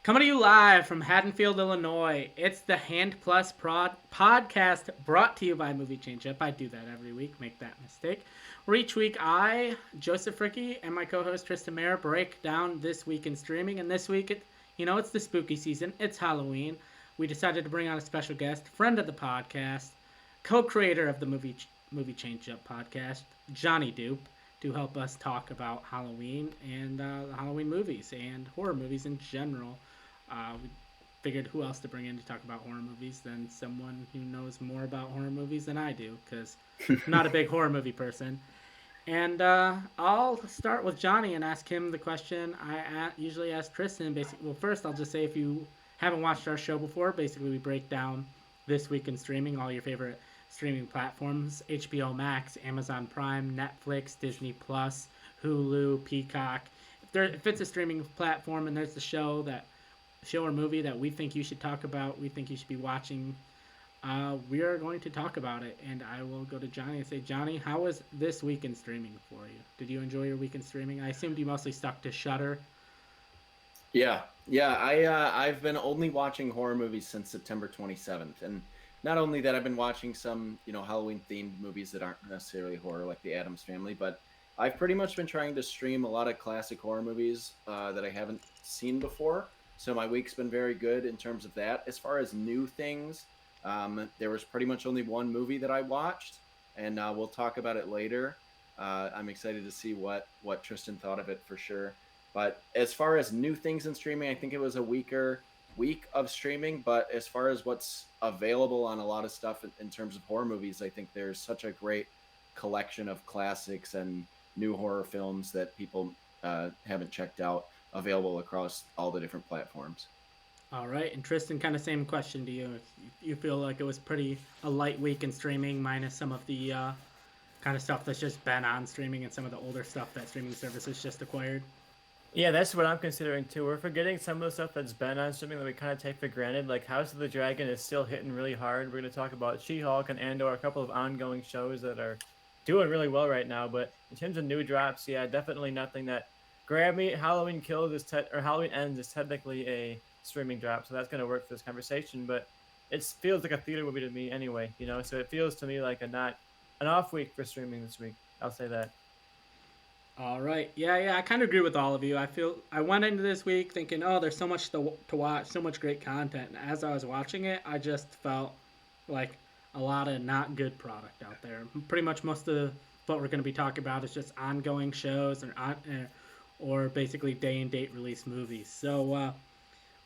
Coming to you live from Haddonfield, Illinois. It's the Hand Plus podcast brought to you by Movie Change Up. I do that every week, make that mistake. Where each week I, Joseph Ricky, and my co-host Tristan Mayer break down this week in streaming. And this week, it's the spooky season. It's Halloween. We decided to bring on a special guest, friend of the podcast, co-creator of the Movie Change Up podcast, Johnny Dupe, to help us talk about Halloween and Halloween movies and horror movies in general. We figured who else to bring in to talk about horror movies than someone who knows more about horror movies than I do, because I'm not a big horror movie person. And I'll start with Johnny and ask him the question I usually ask Tristan. Basically, well, first I'll just say if you haven't watched our show before, basically we break down this week in streaming all your favorite streaming platforms: HBO Max, Amazon Prime, Netflix, Disney Plus, Hulu, Peacock. If it's a streaming platform and there's a show or movie that we think you should talk about, we think you should be watching, we are going to talk about it. And I will go to Johnny and say, Johnny, how was this week in streaming for you? Did you enjoy your week in streaming? I assumed you mostly stuck to Shudder. Yeah. I've been only watching horror movies since September 27th, and not only that, I've been watching some Halloween themed movies that aren't necessarily horror, like The Addams Family, but I've pretty much been trying to stream a lot of classic horror movies that I haven't seen before. So my week's been very good in terms of that. As far as new things, there was pretty much only one movie that I watched, and we'll talk about it later. I'm excited to see what Tristan thought of it for sure. But as far as new things in streaming, I think it was a weaker week of streaming. But as far as what's available on a lot of stuff in terms of horror movies, I think there's such a great collection of classics and new horror films that people haven't checked out, available across all the different platforms. All right, and Tristan, kind of same question to you. If you feel like it was pretty a light week in streaming, minus some of the kind of stuff that's just been on streaming and some of the older stuff that streaming services just acquired. Yeah, that's what I'm considering too. We're forgetting some of the stuff that's been on streaming that we kind of take for granted. Like House of the Dragon is still hitting really hard. We're going to talk about She-Hulk and Andor, a couple of ongoing shows that are doing really well right now. But in terms of new drops, yeah, definitely nothing that grabbed me. Halloween Halloween Ends is technically a streaming drop, so that's going to work for this conversation. But it feels like a theater movie to me anyway, So it feels to me like an off week for streaming this week. I'll say that. All right, yeah, I kind of agree with all of you. I went into this week thinking, oh, there's so much to watch, so much great content. And as I was watching it, I just felt like a lot of not good product out there. Pretty much most of what we're going to be talking about is just ongoing shows or basically day and date release movies. So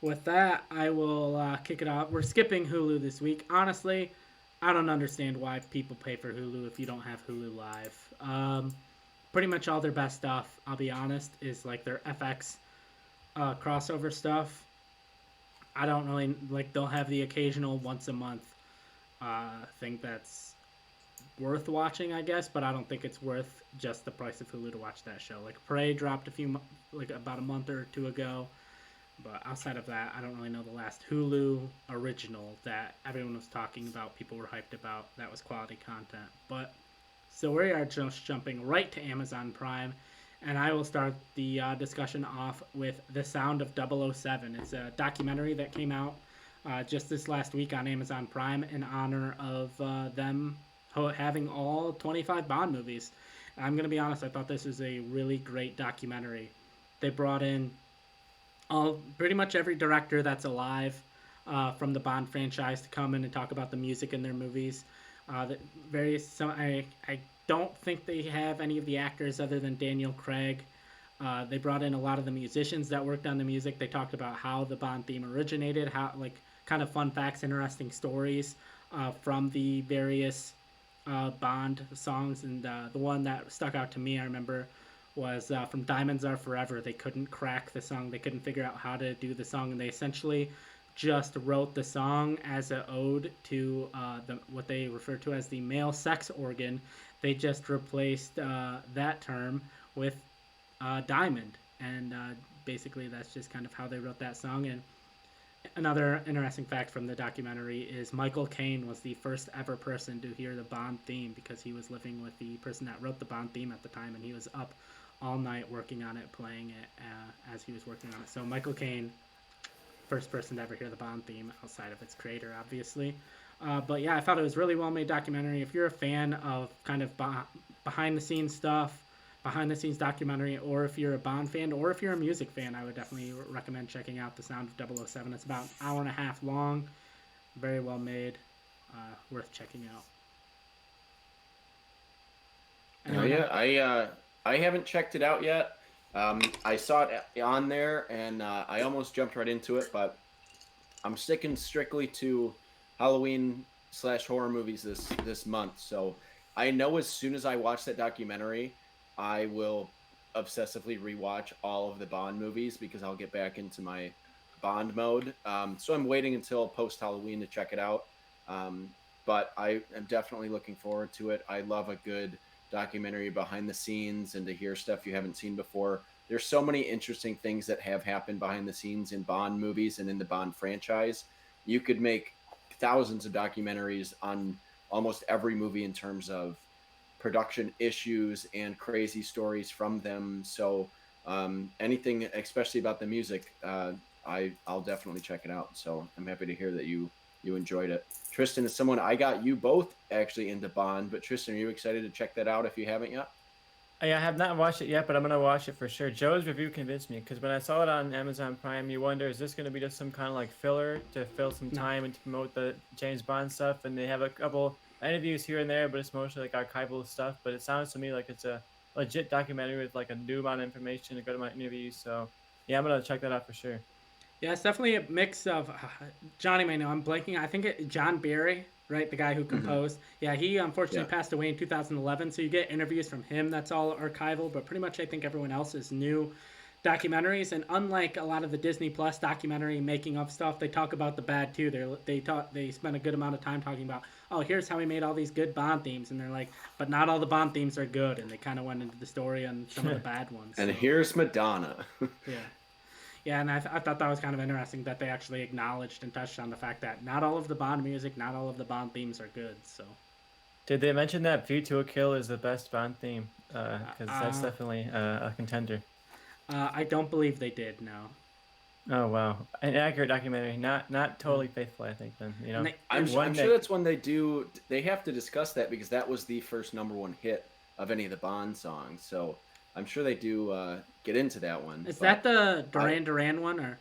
with that, I will kick it off. We're skipping Hulu this week. Honestly, I don't understand why people pay for Hulu if you don't have Hulu Live. Pretty much all their best stuff, I'll be honest, is like their FX crossover stuff. I don't really they'll have the occasional once a month thing that's worth watching, I guess, but I don't think it's worth just the price of Hulu to watch that show. Like Prey dropped about a month or two ago, but outside of that, I don't really know the last Hulu original that everyone was talking about, people were hyped about, that was quality content. But so we are just jumping right to Amazon Prime, and I will start the discussion off with The Sound of 007. It's a documentary that came out just this last week on Amazon Prime in honor of them having all 25 Bond movies. And I'm going to be honest, I thought this was a really great documentary. They brought in pretty much every director that's alive from the Bond franchise to come in and talk about the music in their movies. I don't think they have any of the actors other than Daniel Craig. They brought in a lot of the musicians that worked on the music. They talked about how the Bond theme originated, how kind of fun facts, interesting stories from the various Bond songs. And the one that stuck out to me, I remember, was from Diamonds Are Forever. They couldn't crack the song. They couldn't figure out how to do the song, and they essentially just wrote the song as an ode to what they refer to as the male sex organ. They just replaced that term with diamond, and basically that's just kind of how they wrote that song. And another interesting fact from the documentary is Michael Caine was the first ever person to hear the Bond theme, because he was living with the person that wrote the Bond theme at the time, and he was up all night working on it, playing it as he was working on it. So Michael Caine first person to ever hear the Bond theme outside of its creator, obviously. But yeah, I thought it was really well made documentary. If you're a fan of kind of behind the scenes stuff, behind the scenes documentary, or if you're a Bond fan, or if you're a music fan, I would definitely recommend checking out The Sound of 007. It's about an hour and a half long, very well made, worth checking out. Oh Anyone yeah, else? I haven't checked it out yet. I saw it on there, and I almost jumped right into it, but I'm sticking strictly to Halloween slash horror movies this month. So I know as soon as I watch that documentary, I will obsessively rewatch all of the Bond movies because I'll get back into my Bond mode. So I'm waiting until post Halloween to check it out. Um, but I am definitely looking forward to it. I love a good documentary behind the scenes and to hear stuff you haven't seen before. There's so many interesting things that have happened behind the scenes in Bond movies and in the Bond franchise. You could make thousands of documentaries on almost every movie in terms of production issues and crazy stories from them. So anything, especially about the music, I'll definitely check it out. So I'm happy to hear that you enjoyed it. Tristan is someone I got you both actually into Bond, but Tristan, are you excited to check that out if you haven't yet? Yeah, I have not watched it yet, but I'm gonna watch it for sure. Joe's review convinced me because when I saw it on Amazon Prime, you wonder is this gonna be just some kind of like filler to fill some No. time and to promote the James Bond stuff? And they have a couple interviews here and there, but it's mostly like archival stuff. But it sounds to me like it's a legit documentary with like a new amount of information, a good amount of interviews. So yeah, I'm gonna check that out for sure. Yeah, it's definitely a mix of Johnny may know. I'm blanking. I think John Barry, right, the guy who Mm-hmm. composed. Yeah, he unfortunately Yeah. passed away in 2011. So you get interviews from him. That's all archival. But pretty much, I think everyone else is new documentaries. And unlike a lot of the Disney Plus documentary making of stuff, they talk about the bad too. They spend a good amount of time talking about, oh, here's how we made all these good Bond themes, and they're like, but not all the Bond themes are good, and they kind of went into the story on some of the bad ones. And So here's Madonna. yeah. Yeah, and I thought that was kind of interesting that they actually acknowledged and touched on the fact that not all of the Bond music, not all of the Bond themes are good. So, Did they mention that "View to a Kill" is the best Bond theme? Because that's uh, definitely a contender. I don't believe they did. No, Oh wow, an accurate documentary, not totally faithful. I think then and they, I'm and one sure that that's when they do. They have to discuss that because that was the first number one hit of any of the Bond songs. So I'm sure they do get into that one. is that But the I Duran Duran one or?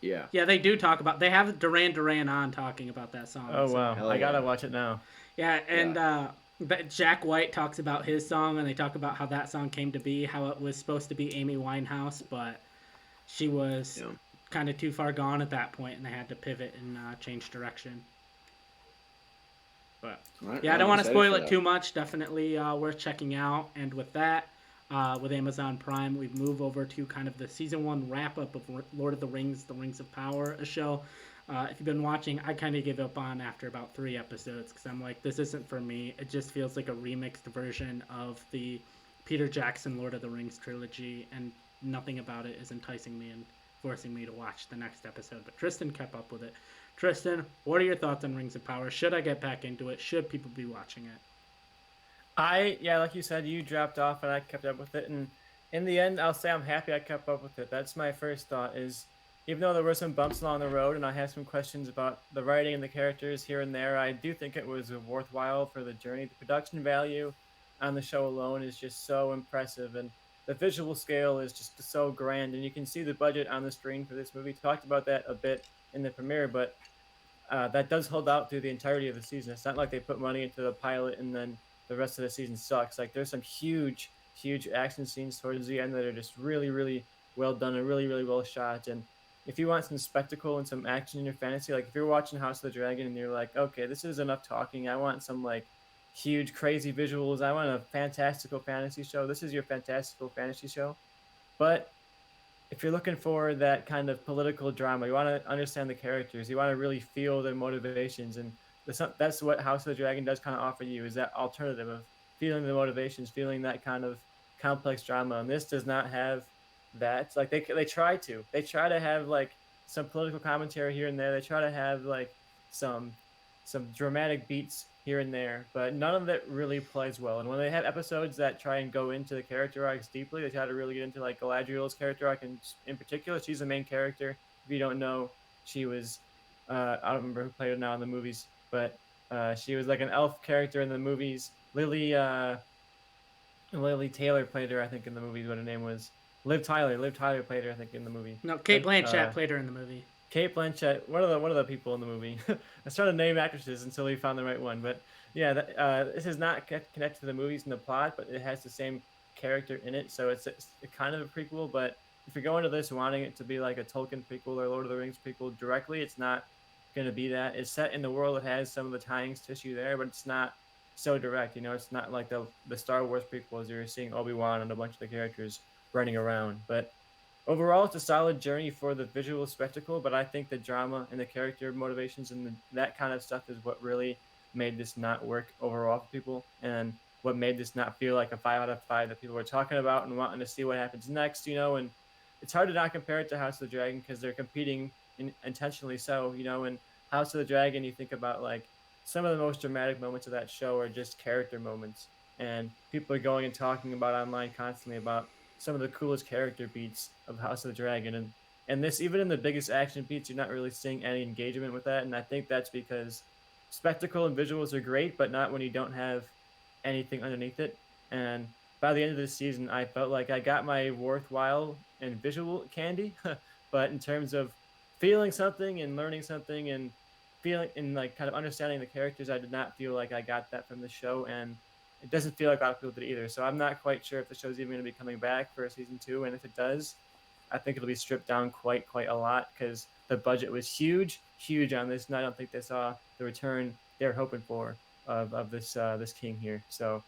yeah, Yeah, they do talk about. They have Duran Duran on talking about that song. oh So wow, hell I yeah, gotta watch it now. yeah, yeah, and but Jack White talks about his song, and they talk about how that song came to be, how it was supposed to be Amy Winehouse, but she was yeah. kind of too far gone at that point, and they had to pivot and change direction. But All right, yeah, I well, don't I'm want to excited spoil for it that. too much. Definitely worth checking out. And with that, with Amazon Prime, we move over to kind of the season one wrap up of Lord of the Rings: The Rings of Power, a show. If you've been watching, I kind of give up on after about 3 episodes because I'm like, this isn't for me. It just feels like a remixed version of the Peter Jackson Lord of the Rings trilogy, and nothing about it is enticing me and forcing me to watch the next episode. But Tristan kept up with it. Tristan, what are your thoughts on Rings of Power? Should I get back into it? Should people be watching it? Yeah, like you said, you dropped off and I kept up with it, and in the end, I'll say I'm happy I kept up with it. That's my first thought. Is even though there were some bumps along the road, and I had some questions about the writing and the characters here and there, I do think it was worthwhile for the journey. The production value on the show alone is just so impressive, and the visual scale is just so grand, and you can see the budget on the screen for this movie. Talked about that a bit in the premiere, but that does hold out through the entirety of the season. It's not like they put money into the pilot and then the rest of the season sucks. Like there's some huge action scenes towards the end that are just really well done and really well shot. And if you want some spectacle and some action in your fantasy, like if you're watching House of the Dragon and you're like, okay, this is enough talking. I want some like huge crazy visuals. I want a fantastical fantasy show. This is your fantastical fantasy show. But if you're looking for that kind of political drama, you want to understand the characters, you want to really feel their motivations, and that's what House of the Dragon does kind of offer you is that alternative of feeling the motivations, feeling that kind of complex drama. And this does not have that. Like they try to have like some political commentary here and there. They try to have like some some dramatic beats here and there, but none of it really plays well. And when they have episodes that try and go into the character arcs deeply, they try to really get into like Galadriel's character arc in particular. She's the main character. If you don't know, She was I don't remember who played her now in the movies, but she was like an elf character in the movies. Lily Taylor played her, I think, in the movie. What her name was? Liv Tyler. Liv Tyler played her, I think, in the movie. No, Kate Liv, Blanchett played her in the movie. Kate Blanchett, one of the people in the movie. I was trying to name actresses until we found the right one. But yeah, this is not connected to the movies and the plot, but it has the same character in it, so it's a kind of a prequel. But if you're going to this wanting it to be like a Tolkien prequel or Lord of the Rings prequel directly, it's not going to be that. It's set in the world that has some of the tying tissue there, but it's not so direct. It's not like the Star Wars prequels. You're seeing Obi-Wan and a bunch of the characters running around, but overall, it's a solid journey for the visual spectacle, but I think the drama and the character motivations and that kind of stuff is what really made this not work overall for people, and what made this not feel like a 5 out of 5 that people were talking about and wanting to see what happens next. And it's hard to not compare it to House of the Dragon because they're competing intentionally so. In House of the Dragon, you think about like some of the most dramatic moments of that show are just character moments, and people are going and talking about online constantly about some of the coolest character beats of House of the Dragon, and this, even in the biggest action beats, you're not really seeing any engagement with that, and I think that's because spectacle and visuals are great, but not when you don't have anything underneath it. And by the end of this season, I felt like I got my worthwhile and visual candy, but in terms of feeling something and learning something and feeling and like kind of understanding the characters, I did not feel like I got that from the show, and it doesn't feel like a lot of people did either. So I'm not quite sure if the show's even going to be coming back for season 2, and if it does, I think it'll be stripped down quite a lot because the budget was huge on this, and I don't think they saw the return they're hoping for of this king here. So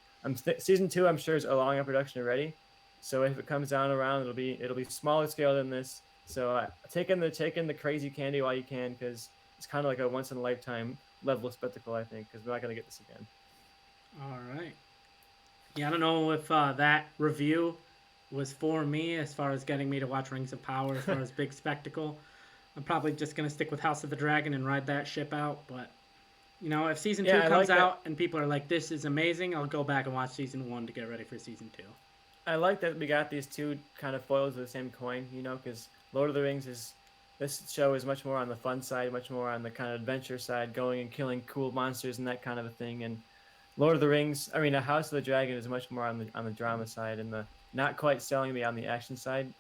season 2, I'm sure, is along in production already. So if it comes down around, it'll be smaller scale than this. So take in the crazy candy while you can, because it's kind of like a once in a lifetime level of spectacle, I think, because we're not gonna get this again. All right. Yeah, I don't know if that review was for me as far as getting me to watch Rings of Power, as far as big spectacle. I'm probably just gonna stick with House of the Dragon and ride that ship out. But if season two Yeah, I comes like that. out and people are like, "This is amazing," I'll go back and watch season one to get ready for season two. I like that we got these two kind of foils of the same coin, because Lord of the Rings is this show is much more on the fun side, much more on the kind of adventure side, going and killing cool monsters and that kind of a thing. And Lord of the Rings, I mean, A House of the Dragon is much more on the drama side and the not quite selling me on the action side.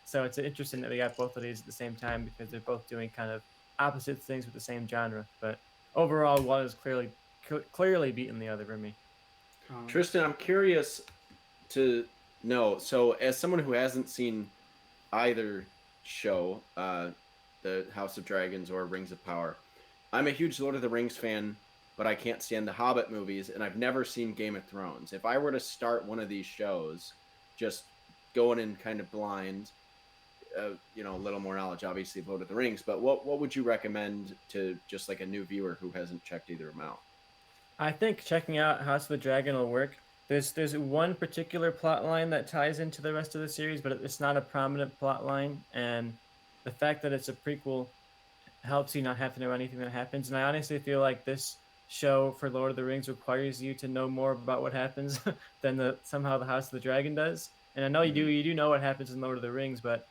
So it's interesting that we got both of these at the same time because they're both doing kind of opposite things with the same genre. But overall, one is clearly beating the other for me. Um, Tristan, I'm curious to know. So, as someone who hasn't seen either show, the House of Dragons or Rings of Power, I'm a huge Lord of the Rings fan, but I can't stand the Hobbit movies, and I've never seen Game of Thrones. If I were to start one of these shows, just going in kind of blind, a little more knowledge, obviously, of Lord of the Rings, but what would you recommend to just like a new viewer who hasn't checked either of them out? I think checking out House of the Dragon will work. There's one particular plot line that ties into the rest of the series, but it's not a prominent plot line, and the fact that it's a prequel helps you not have to know anything that happens. And I honestly feel like this show for Lord of the Rings requires you to know more about what happens than somehow the House of the Dragon does. And I know you do Mm-hmm. you do know what happens in Lord of the Rings, but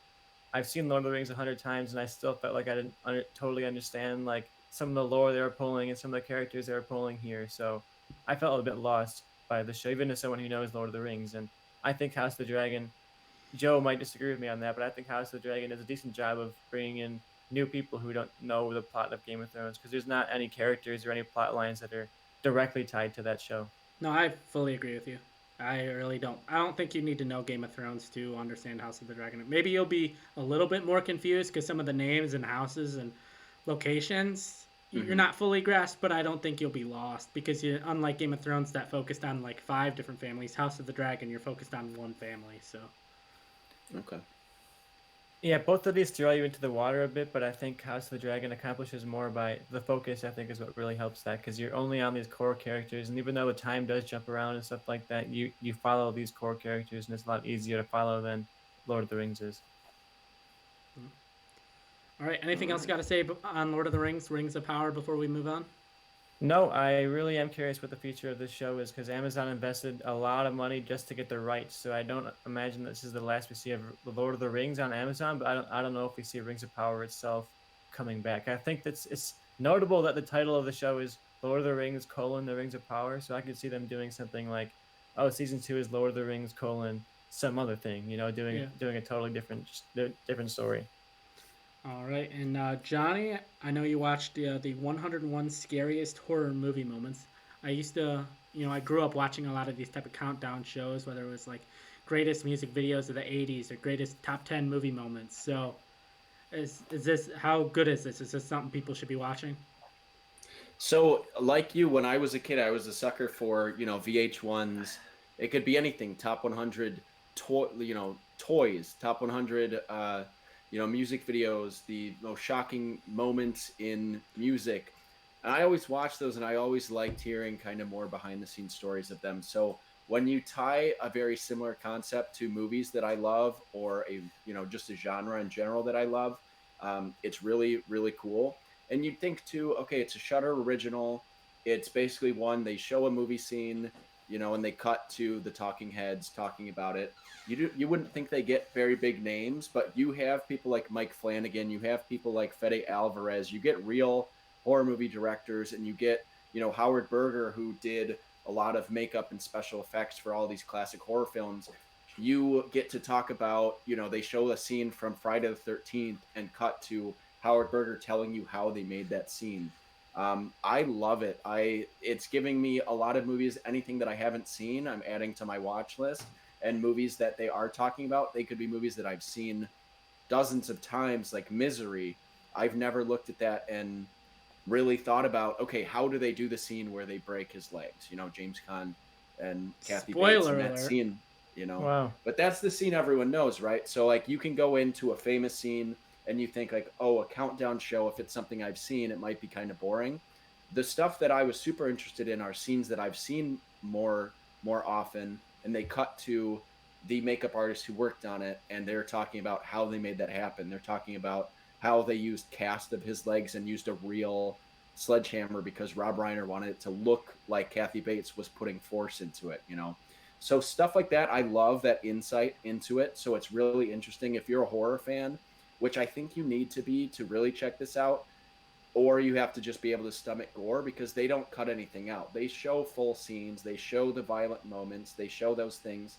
I've seen Lord of the Rings 100 times, and I still felt like I didn't totally understand like some of the lore they were pulling and some of the characters they were pulling here. So I felt a bit lost by the show, even as someone who knows Lord of the Rings. And I think House of the Dragon, Joe might disagree with me on that, but I think House of the Dragon does a decent job of bringing in new people who don't know the plot of Game of Thrones because there's not any characters or any plot lines that are directly tied to that show. no, I fully agree with you. I really don't. I don't think you need to know Game of Thrones to understand House of the Dragon. Maybe you'll be a little bit more confused because some of the names and houses and locations you're Mm-hmm. not fully grasped, but I don't think you'll be lost because unlike Game of Thrones that focused on like five different families, House of the Dragon you're focused on one family. So Okay. Yeah, both of these throw you into the water a bit, but I think House of the Dragon accomplishes more by the focus. I think is what really helps that because you're only on these core characters, and even though the time does jump around and stuff like that, you follow these core characters, and it's a lot easier to follow than Lord of the Rings is. all right, All anything else you right. got to say on Lord of the Rings, Rings of Power before we move on? No, I really am curious what the future of this show is because Amazon invested a lot of money just to get the rights. So I don't imagine this is the last we see of the Lord of the Rings on Amazon, but I don't know if we see Rings of Power itself coming back. I think that's it's notable that the title of the show is Lord of the Rings: The Rings of Power. So I could see them doing something like, oh, season two is Lord of the Rings: some other thing. You know, Yeah. doing a totally different story. All right, and Johnny, I know you watched the 101 scariest horror movie moments. I used to, I grew up watching a lot of these type of countdown shows, whether it was like greatest music videos of the 80s or greatest top 10 movie moments. So, is this how good is this? Is this something people should be watching? So, like you, when I was a kid, I was a sucker for, VH1s. It could be anything, top 100 toys, top 100 music videos, the most shocking moments in music. And I always watched those and I always liked hearing kind of more behind the scenes stories of them. So, when you tie a very similar concept to movies that I love or just a genre in general that I love, it's really, really cool. And you'd think too, okay, it's a Shutter original. It's basically one they show a movie scene, and they cut to the talking heads talking about it. You wouldn't think they get very big names, but you have people like Mike Flanagan, you have people like Fede Alvarez, you get real horror movie directors, and you get Howard Berger, who did a lot of makeup and special effects for all these classic horror films. You get to talk about, they show a scene from Friday the 13th and cut to Howard Berger telling you how they made that scene. I love it. It's giving me a lot of movies. Anything that I haven't seen, I'm adding to my watch list. And movies that they are talking about, they could be movies that I've seen dozens of times, like Misery. I've never looked at that and really thought about, okay, how do they do the scene where they break his legs? James Caan and Kathy Bates in Spoiler that alert. scene, you know. Wow. But that's the scene everyone knows, right? So like you can go into a famous scene and you think like, oh, a countdown show, if it's something I've seen, it might be kind of boring. The stuff that I was super interested in are scenes that I've seen more often, and they cut to the makeup artist who worked on it, and they're talking about how they made that happen. They're talking about how they used cast of his legs and used a real sledgehammer because Rob Reiner wanted it to look like Kathy Bates was putting force into it. So stuff like that, I love that insight into it. So it's really interesting if you're a horror fan, which I think you need to be to really check this out, or you have to just be able to stomach gore because they don't cut anything out. They show full scenes, they show the violent moments, they show those things,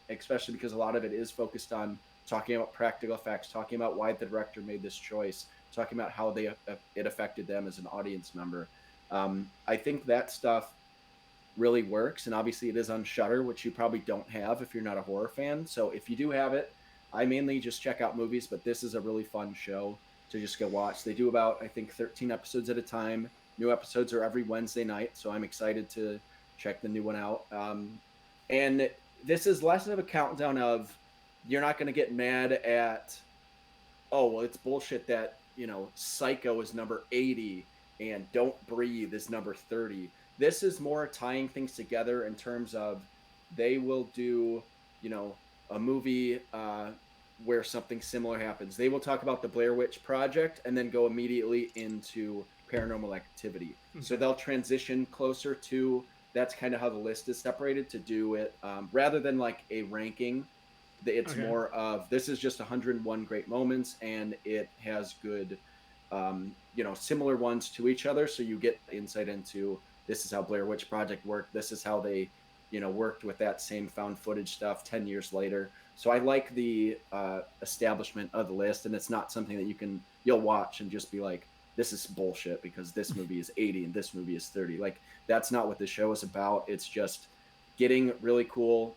especially because a lot of it is focused on talking about practical effects, talking about why the director made this choice, talking about how it affected them as an audience member. I think that stuff really works, and obviously it is on Shutter, which you probably don't have if you're not a horror fan. So if you do have it, I mainly just check out movies, but this is a really fun show to just go watch. They do about, I think, 13 episodes at a time. New episodes are every Wednesday night, so I'm excited to check the new one out. And this is less of a countdown of you're not going to get mad at, oh, well, it's bullshit that, Psycho is number 80 and Don't Breathe is number 30. This is more tying things together in terms of they will do, a movie where something similar happens. They will talk about the Blair Witch Project and then go immediately into Paranormal Activity. So Okay. they'll transition closer to, that's kind of how the list is separated to do it, rather than like a ranking. It's Okay. more of this is just 101 great moments and it has good similar ones to each other, so you get insight into this is how Blair Witch Project worked, this is how they worked with that same found footage stuff 10 years later. So I like the establishment of the list, and it's not something that you'll watch and just be like, this is bullshit because this movie is 80 and this movie is 30. Like that's not what the show is about. It's just getting really cool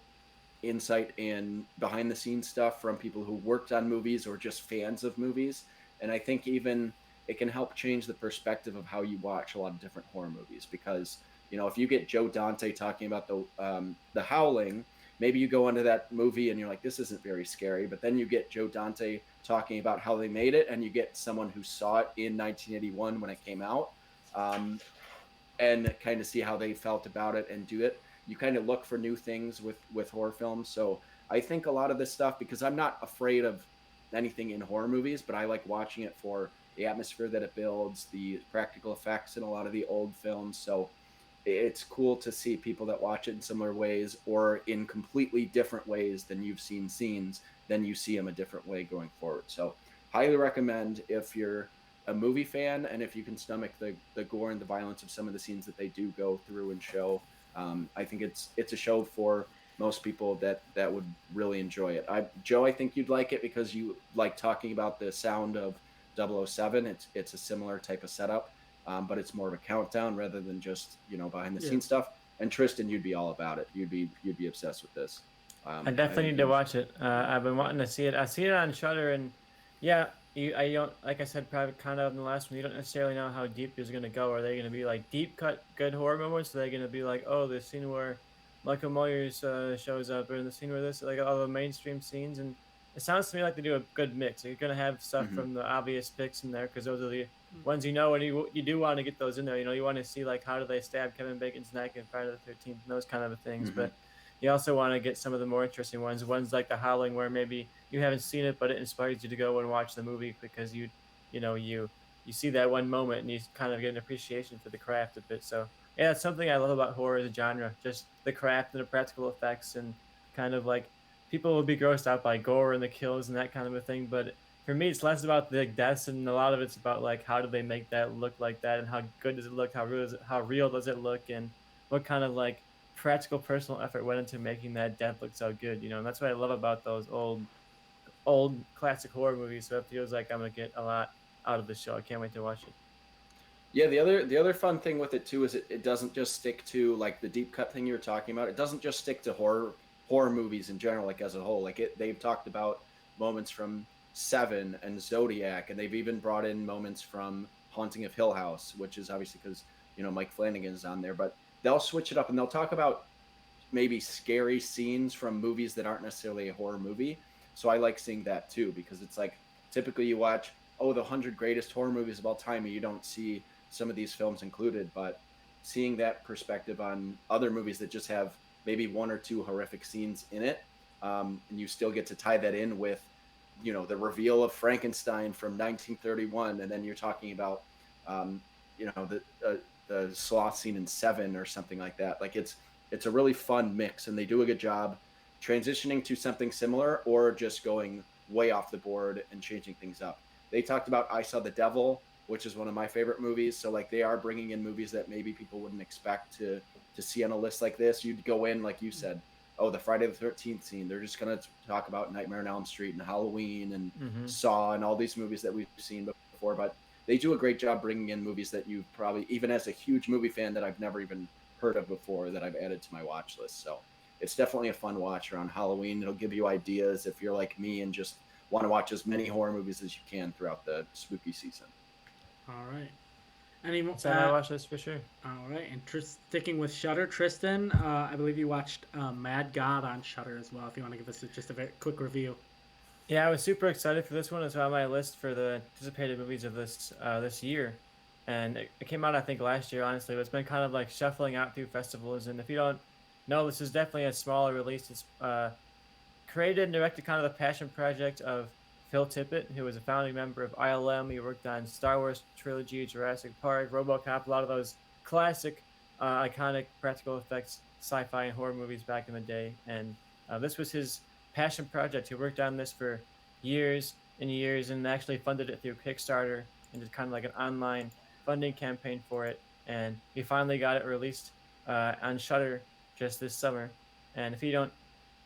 insight and behind the scenes stuff from people who worked on movies or just fans of movies. And I think even it can help change the perspective of how you watch a lot of different horror movies because if you get Joe Dante talking about the Howling, maybe you go into that movie and you're like, this isn't very scary, but then you get Joe Dante talking about how they made it, and you get someone who saw it in 1981 when it came out, um, and kind of see how they felt about it and do it. You kind of look for new things with horror films. So I think a lot of this stuff, because I'm not afraid of anything in horror movies, but I like watching it for the atmosphere that it builds, the practical effects in a lot of the old films. So it's cool to see people that watch it in similar ways or in completely different ways than you've seen scenes, then you see them a different way going forward. So highly recommend if you're a movie fan, and if you can stomach the gore and the violence of some of the scenes that they do go through and show, I think it's a show for most people that would really enjoy it. Joe, I think you'd like it because you like talking about the sound of 007. It's a similar type of setup, but it's more of a countdown rather than just behind the Yeah. scenes stuff. And Tristan, you'd be all about it. You'd be obsessed with this. I I definitely think need to you. watch it. I've been wanting to see it. I see it on Shutter, and yeah, I don't like I said, probably kind of in the last one. You don't necessarily know how deep it's gonna go. Are they gonna be like deep cut good horror moments? Are they gonna be like, oh, the scene where Michael Myers shows up, or the scene where this, like all the mainstream scenes? And it sounds to me like they do a good mix. You're gonna have stuff Mhm. from the obvious picks in there because those are the ones and you do want to get those in there. You want to see like how do they stab Kevin Bacon's neck in Friday the 13th and those kind of things, Mhm. but you also want to get some of the more interesting ones like The Howling, where maybe you haven't seen it, but it inspires you to go and watch the movie because you know, you see that one moment and you kind of get an appreciation for the craft of it. So yeah, it's something I love about horror as a genre, just the craft and the practical effects and kind of like people will be grossed out by gore and the kills and that kind of a thing, but for me, it's less about the deaths and a lot of it's about like how do they make that look like that and how good does it look, how real does it look, and what kind of like practical personal effort went into making that death look so good, and that's what I love about those old classic horror movies. So it feels like I'm gonna get a lot out of the show. I can't wait to watch it. Yeah, the other fun thing with it too is it doesn't just stick to like the deep cut thing you were talking about. It doesn't just stick to horror movies in general, like as a whole. Like they've talked about moments from Seven and Zodiac, and they've even brought in moments from Haunting of Hill House, which is obviously because Mike Flanagan is on there. But they'll switch it up and they'll talk about maybe scary scenes from movies that aren't necessarily a horror movie. So I like seeing that too because it's like typically you watch the 100 greatest horror movies of all time and you don't see some of these films included, but seeing that perspective on other movies that just have maybe one or two horrific scenes in it, and you still get to tie that in with the reveal of Frankenstein from 1931, and then you're talking about um, the sloth scene in Seven or something like that. Like it's a really fun mix, and they do a good job transitioning to something similar or just going way off the board and changing things up. They talked about I Saw the Devil, which is one of my favorite movies. So like they are bringing in movies that maybe people wouldn't expect to see on a list like this. You'd go in like you said, oh, the Friday the 13th scene. They're just gonna talk about Nightmare on Elm Street and Halloween and Hmm. Saw and all these movies that we've seen before, but they do a great job bringing in movies that you've probably, even as a huge movie fan, that I've never even heard of before that I've added to my watch list. So it's definitely a fun watch around Halloween. It'll give you ideas if you're like me and just want to watch as many horror movies as you can throughout the spooky season. All right. Any more? It's on my watch list for sure. All right. And sticking with Shutter, Tristan, I believe you watched Mad God on Shutter as well. If you want to give us just a very quick review. Yeah, I was super excited for this one. It's on my list for the anticipated movies of this year, and it came out I think last year. Honestly, but it's been kind of like shuffling out through festivals. And if you don't know, this is definitely a smaller release. It's created and directed kind of the passion project of Phil Tippett, who was a founding member of ILM. He worked on Star Wars trilogy, Jurassic Park, RoboCop, a lot of those classic, iconic practical effects sci-fi and horror movies back in the day. And this was his passion project. He worked on this for years and years and actually funded it through Kickstarter and did kind of like an online funding campaign for it. And he finally got it released on Shutter just this summer. And if you don't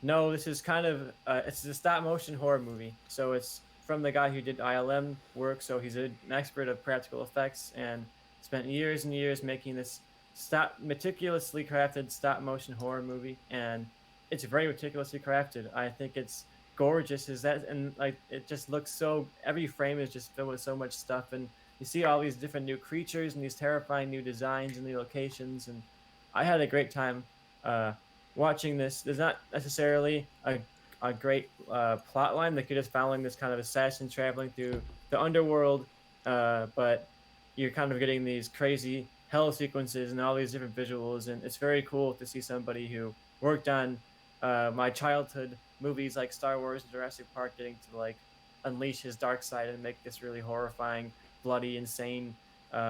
no, this is kind of it's a stop motion horror movie. So it's from the guy who did ILM work. So he's an expert of practical effects and spent years and years making this stop meticulously crafted stop motion horror movie. And it's very meticulously crafted. I think it's gorgeous. Is that and like it just looks so every frame is just filled with so much stuff and you see all these different new creatures and these terrifying new designs and new locations and I had a great time uh watching this. There's not necessarily a great plot line. Like you're just following this kind of assassin traveling through the underworld, but you're kind of getting these crazy hell sequences and all these different visuals, and it's very cool to see somebody who worked on my childhood movies like Star Wars and Jurassic Park getting to like unleash his dark side and make this really horrifying, bloody, insane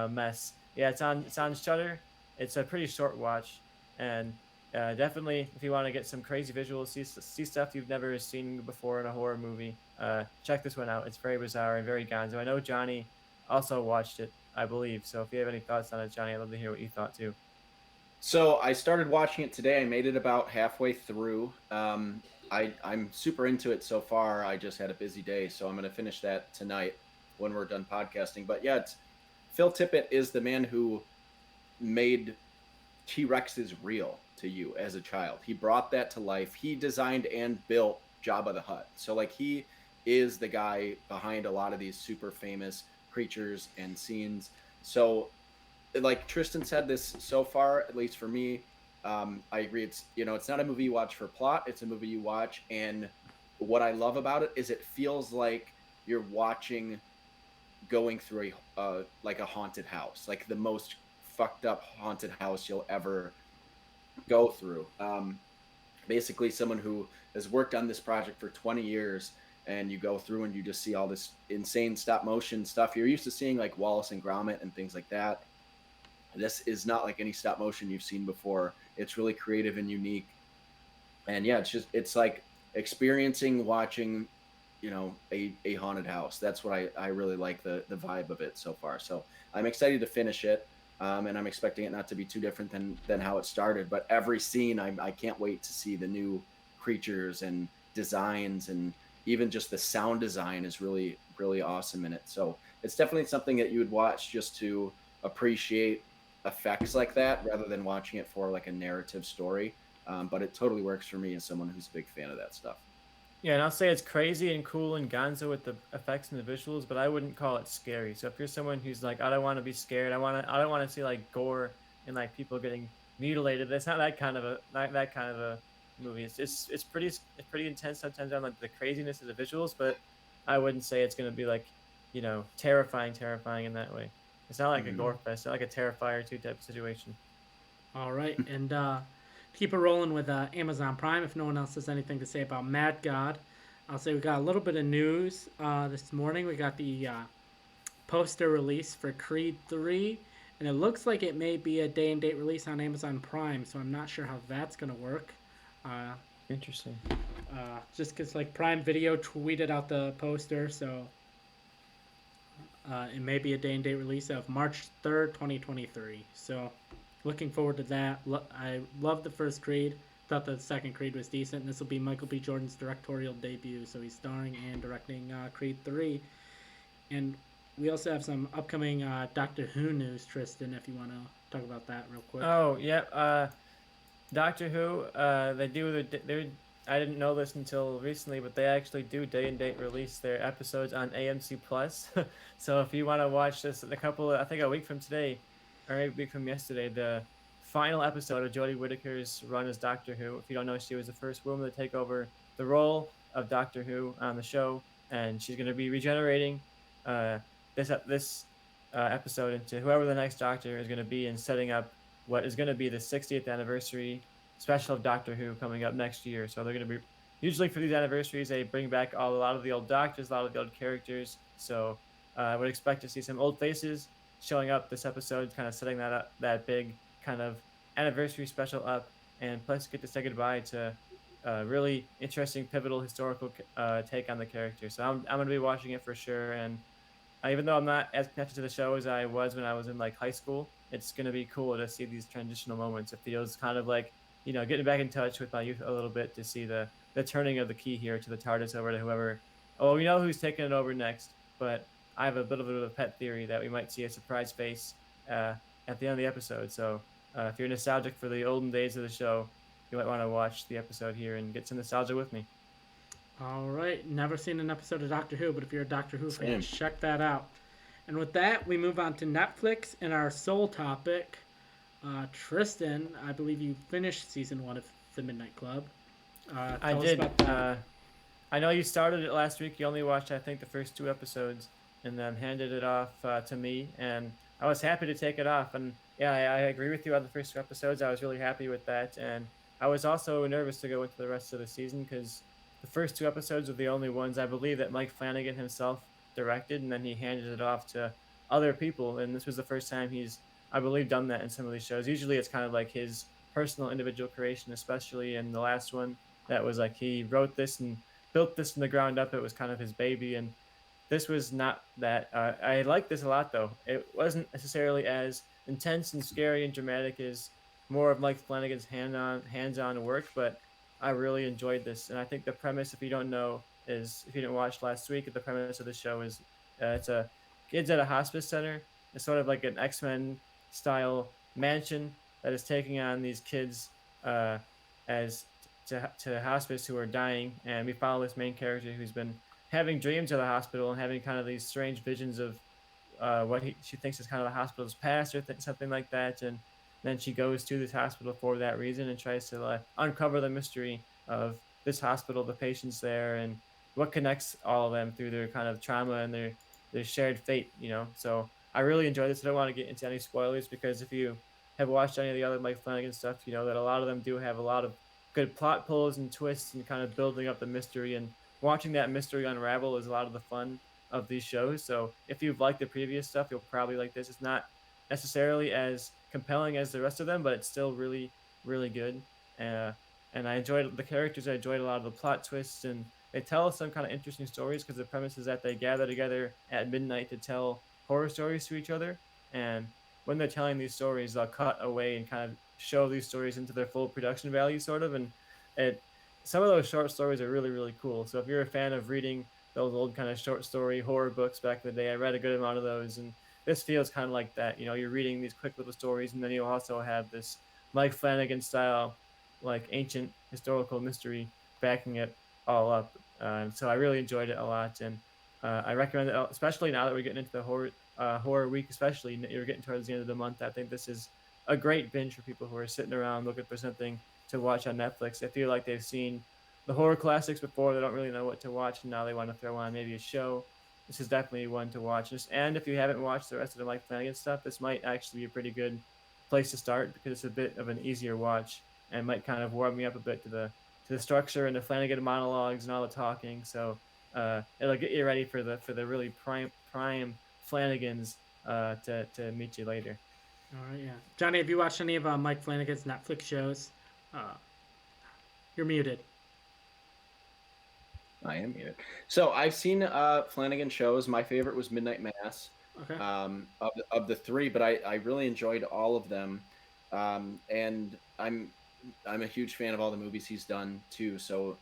mess. Yeah, it's on Shutter. It's a pretty short watch, and definitely, if you want to get some crazy visuals, see stuff you've never seen before in a horror movie, check this one out. It's very bizarre and very gonzo. I know Johnny also watched it, I believe. So if you have any thoughts on it, Johnny, I'd love to hear what you thought too. So I started watching it today. I made it about halfway through. I'm super into it so far. I just had a busy day, so I'm going to finish that tonight when we're done podcasting. But yeah, Phil Tippett is the man who made T Rexes real to you as a child. He brought that to life. He designed and built Jabba the Hutt. So like he is the guy behind a lot of these super famous creatures and scenes. So like Tristan said, this so far, at least for me, I agree. It's it's not a movie you watch for plot. It's a movie you watch, and what I love about it is it feels like you're watching going through a like a haunted house, like the most fucked up haunted house you'll ever go through. Basically, someone who has worked on this project for 20 years, and you go through and you just see all this insane stop motion stuff. You're used to seeing like Wallace and Gromit and things like that. This is not like any stop motion you've seen before. It's really creative and unique. And yeah, it's like experiencing watching, a haunted house. That's what I really like the vibe of it so far. So I'm excited to finish it. And I'm expecting it not to be too different than how it started. But every scene, I can't wait to see the new creatures and designs, and even just the sound design is really really awesome in it. So it's definitely something that you would watch just to appreciate effects like that, rather than watching it for like a narrative story. But it totally works for me as someone who's a big fan of that stuff. Yeah, and I'll say it's crazy and cool and gonzo with the effects and the visuals, but I wouldn't call it scary. So if you're someone who's like, I don't want to be scared, I don't want to see like gore and like people getting mutilated. That's not that kind of a not that kind of a movie. It's pretty intense sometimes on like the craziness of the visuals, but I wouldn't say it's gonna be like, terrifying in that way. It's not like a Hmm. gore fest, it's not like a Terrifier 2 type of situation. All right, and keep it rolling with Amazon Prime. If no one else has anything to say about Mad God, I'll say we got a little bit of news this morning. We got the poster release for Creed 3, and it looks like it may be a day and date release on Amazon Prime, so I'm not sure how that's going to work. Uh, Interesting. just because like Prime Video tweeted out the poster, so it may be a day and date release of March 3rd, 2023. So looking forward to that. I love the first Creed. Thought the second Creed was decent. And this will be Michael B. Jordan's directorial debut, so he's starring and directing Creed 3. And we also have some upcoming Doctor Who news, Tristan, if you want to talk about that real quick. Oh, yeah. Doctor Who, they do they I didn't know this until recently, but they actually do day and date release their episodes on AMC Plus. So if you want to watch this, I think a week from today, or a week from yesterday, the final episode of Jodie Whittaker's run as Doctor Who. If you don't know, she was the first woman to take over the role of Doctor Who on the show, and she's going to be regenerating uh, this episode into whoever the next Doctor is going to be, and setting up what is going to be the 60th anniversary special of Doctor Who coming up next year. So they're going to be usually for these anniversaries they bring back a lot of the old Doctors, a lot of the old characters. So I would expect to see some old faces showing up this episode, kind of setting that big kind of anniversary special up, and plus get to say goodbye to a really interesting, pivotal historical take on the character. So I'm going to be watching it for sure, and even though I'm not as connected to the show as I was when I was in like high school, it's gonna be cool to see these transitional moments. It feels kind of like getting back in touch with my youth a little bit to see the turning of the key here to the TARDIS over to whoever. Oh, we know who's taking it over next, but I have a bit of a pet theory that we might see a surprise face uh, at the end of the episode. So if you're nostalgic for the olden days of the show, you might want to watch the episode here and get some nostalgia with me. All right, never seen an episode of Doctor Who, but if you're a Doctor Who fan, Same. check that out. And with that, we move on to Netflix and our sole topic. Tristan, I believe you finished season 1 of The Midnight Club. I Tell us did. about that. I know you started it last week. You only watched, I think, the first 2 episodes, and then handed it off to me. And I was happy to take it off. And yeah, I agree with you on the first 2 episodes. I was really happy with that. And I was also nervous to go into the rest of the season because the first 2 episodes were the only ones I believe that Mike Flanagan himself directed, and then he handed it off to other people. And this was the first time he's, I believe, done that in some of these shows. Usually it's kind of like his personal individual creation, especially in the last one. That was like he wrote this and built this from the ground up. It was kind of his baby, and this was not that. I liked this a lot though. It wasn't necessarily as intense and scary and dramatic as more of Mike Flanagan's hands-on work, but I really enjoyed this. And I think the premise, if you don't know, is if you didn't watch last week, the premise of the show is it's a kids at a hospice center. It's sort of like an X-Men style mansion that is taking on these kids as to hospice who are dying, and we follow this main character who's been having dreams of the hospital and having kind of these strange visions of she thinks is kind of the hospital's past or something like that, and then she goes to this hospital for that reason and tries to uncover the mystery of this hospital, the patients there, and what connects all of them through their kind of trauma and their shared fate. So I really enjoyed this. I don't want to get into any spoilers because if you have watched any of the other Mike Flanagan stuff, you know that a lot of them do have a lot of good plot pulls and twists and kind of building up the mystery, and watching that mystery unravel is a lot of the fun of these shows. So if you've liked the previous stuff, you'll probably like this. It's not necessarily as compelling as the rest of them, but it's still really, really good. Uh, and I enjoyed the characters. I enjoyed a lot of the plot twists, and they tell some kind of interesting stories because the premise is that they gather together at midnight to tell horror stories to each other. And when they're telling these stories, they'll cut away and kind of show these stories into their full production value, sort of. And it some of those short stories are really, really cool. So if you're a fan of reading those old kind of short story horror books back in the day, I read a good amount of those, and this feels kind of like that. You're reading these quick little stories, and then you also have this Mike Flanagan style, like ancient historical mystery backing it all up. So I really enjoyed it a lot, and I recommend it, especially now that we're getting into the horror week. Especially you're getting towards the end of the month. I think this is a great binge for people who are sitting around looking for something to watch on Netflix. They feel like they've seen the horror classics before. They don't really know what to watch, and now they want to throw on maybe a show. This is definitely one to watch. And if you haven't watched the rest of the Mike Flanagan stuff, this might actually be a pretty good place to start because it's a bit of an easier watch and might kind of warm me up a bit to the structure and the Flanagan monologues and all the talking. So it'll get you ready for the really prime Flanagans to meet you later. All right, yeah. Johnny, have you watched any of Mike Flanagan's Netflix shows? Uh, you're muted. I am muted. So I've seen Flanagan shows. My favorite was Midnight Mass. Okay. Of the three, but I really enjoyed all of them. And I'm a huge fan of all the movies he's done too. So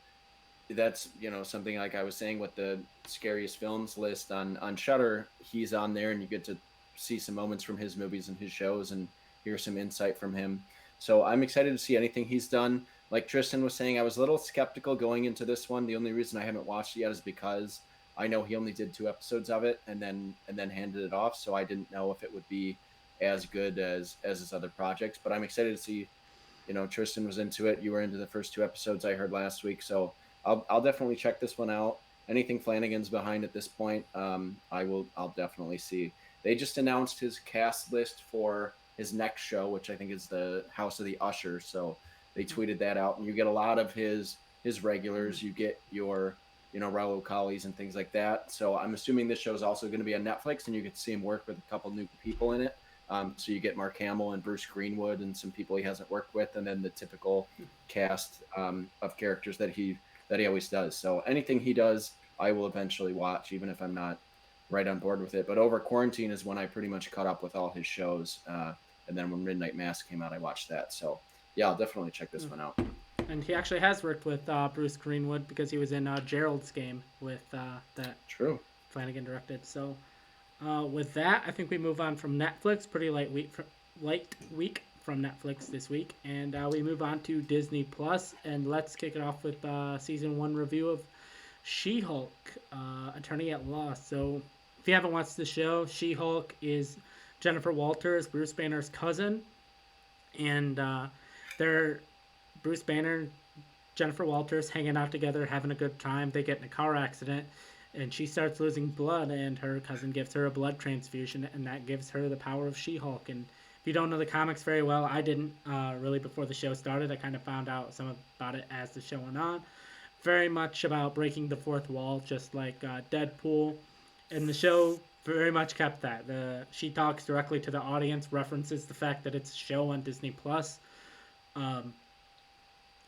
that's something like I was saying with the scariest films list on Shudder. He's on there, and you get to see some moments from his movies and his shows, and hear some insight from him. So I'm excited to see anything he's done. Like Tristan was saying, I was a little skeptical going into this one. The only reason I haven't watched it yet is because I know he only did 2 episodes of it and then handed it off. So I didn't know if it would be as good as his other projects. But I'm excited to see. Tristan was into it. You were into the first 2 episodes I heard last week. So I'll definitely check this one out. Anything Flanagan's behind at this point, I'll definitely see. They just announced his cast list for his next show, which I think is the House of the Usher. So they tweeted that out, and you get a lot of his regulars. You get your Raul Collies and things like that. So I'm assuming this show is also going to be on Netflix, and you get to see him work with a couple new people in it. So you get Mark Hamill and Bruce Greenwood and some people he hasn't worked with, and then the typical cast of characters that he always does. So anything he does, I will eventually watch, even if I'm not right on board with it. But over quarantine is when I pretty much caught up with all his shows, and then when Midnight Mass came out, I watched that. So yeah, I'll definitely check this one out. And he actually has worked with Bruce Greenwood because he was in Gerald's Game with that True. Flanagan directed. So with that, I think we move on from Netflix. Pretty light week from Netflix this week, and we move on to Disney Plus. And let's kick it off with season 1 review of She-Hulk, Attorney at Law. So if you haven't watched the show, She-Hulk is Jennifer Walters, Bruce Banner's cousin, and they're Bruce Banner, Jennifer Walters hanging out together, having a good time. They get in a car accident, and she starts losing blood, and her cousin gives her a blood transfusion, and that gives her the power of She-Hulk. And if you don't know the comics very well, I didn't really before the show started. I kind of found out some about it as the show went on. Very much about breaking the fourth wall, just like Deadpool. And the show very much kept that. She talks directly to the audience, references the fact that it's a show on Disney Plus.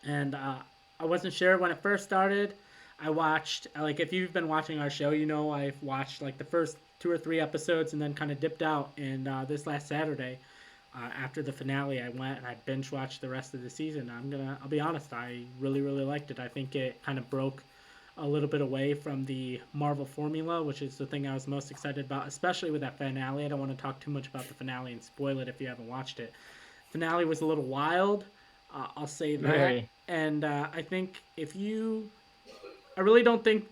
And I wasn't sure when it first started. I watched like if you've been watching our show, you know I've watched like the first 2 or 3 episodes and then kind of dipped out. And this last Saturday, after the finale, I went and I binge watched the rest of the season. I'll be honest, I really liked it. I think it kind of broke a little bit away from the Marvel formula, which is the thing I was most excited about, especially with that finale. I don't want to talk too much about the finale and spoil it if you haven't watched it. Finale was a little wild. I'll say that. Very. And I think I really don't think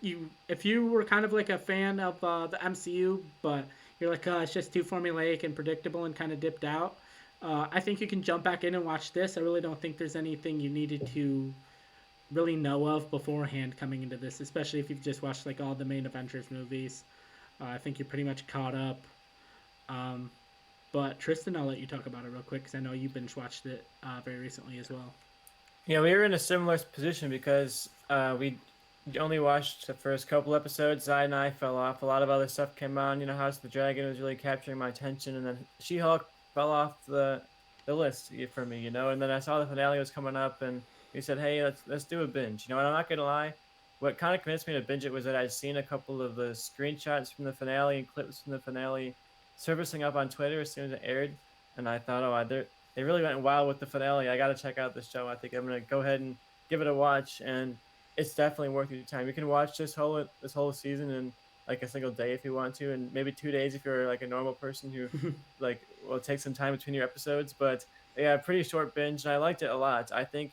if you were kind of like a fan of the MCU, but you're like, oh, it's just too formulaic and predictable and kind of dipped out. I think you can jump back in and watch this. I really don't think there's anything you needed to really know of beforehand coming into this, especially if you've just watched like all the main Avengers movies. I think you're pretty much caught up. Um, but Tristan, I'll let you talk about it real quick because I know you binge watched it very recently as well. Yeah, we were in a similar position because we only watched the first couple episodes. Zai and I fell off. A lot of other stuff came on. You know, House of the Dragon was really capturing my attention, and then She-Hulk fell off the list for me. You know, and then I saw the finale was coming up, and we said, "Hey, let's do a binge." You know, and I'm not gonna lie, what kind of convinced me to binge it was that I'd seen a couple of the screenshots from the finale and clips from the finale surfacing up on Twitter as soon as it aired, and I thought, oh, they really went wild with the finale. I got to check out this show. I think I'm gonna go ahead and give it a watch, and it's definitely worth your time. You can watch this whole season in like a single day if you want to, and maybe 2 days if you're like a normal person who like will take some time between your episodes. But yeah, pretty short binge, and I liked it a lot. I think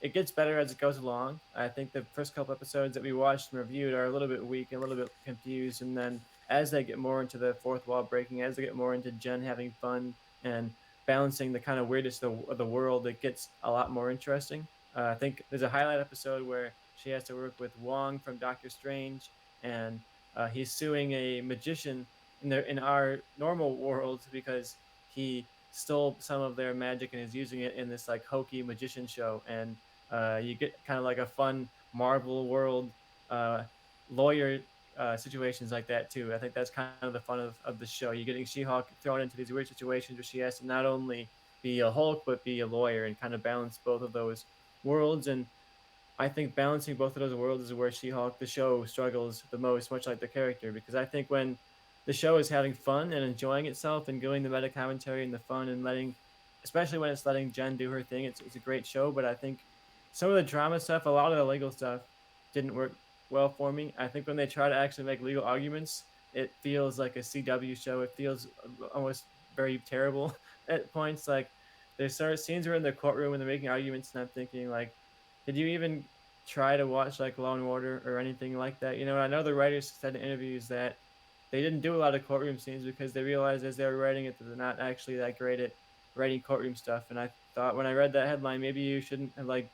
it gets better as it goes along. I think the first couple episodes that we watched and reviewed are a little bit weak and a little bit confused, and then as they get more into the fourth wall breaking, as they get more into Jen having fun and balancing the kind of weirdest of the world, it gets a lot more interesting. I think there's a highlight episode where she has to work with Wong from Doctor Strange, and he's suing a magician in our normal world because he stole some of their magic and is using it in this like hokey magician show. And you get kind of like a fun Marvel world uh, lawyer situations like that too. I think that's kind of the fun of the show. You're getting She-Hulk thrown into these weird situations where she has to not only be a Hulk but be a lawyer and kind of balance both of those worlds. And I think balancing both of those worlds is where She-Hulk, the show, struggles the most, much like the character, because I think when the show is having fun and enjoying itself and doing the meta commentary and the fun and especially when it's letting Jen do her thing, it's a great show. But I think some of the drama stuff, a lot of the legal stuff, didn't work well for me. I think when they try to actually make legal arguments, it feels like a CW show. It feels almost very terrible at points. Like there's certain scenes where in the courtroom and they're making arguments, and I'm thinking like, did you even try to watch like Law and Order or anything like that? You know, I know the writers said in interviews that they didn't do a lot of courtroom scenes because they realized as they were writing it that they're not actually that great at writing courtroom stuff. And I thought when I read that headline, maybe you shouldn't have like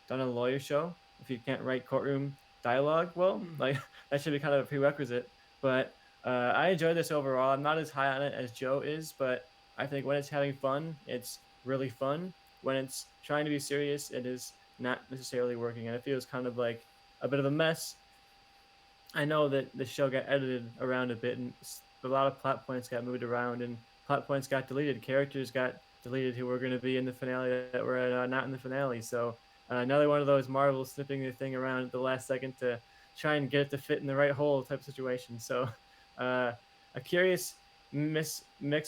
done a lawyer show if you can't write courtroom dialogue well. Like that should be kind of a prerequisite. But I enjoyed this overall. I'm not as high on it as Joe is, but I think when it's having fun, it's really fun. When it's trying to be serious, it is not necessarily working, and it feels kind of like a bit of a mess. I know that the show got edited around a bit, and a lot of plot points got moved around, and plot points got deleted. Characters got deleted who were going to be in the finale that were not in the finale. So another one of those Marvel snipping the thing around at the last second to try and get it to fit in the right hole type of situation. So uh, a curious mix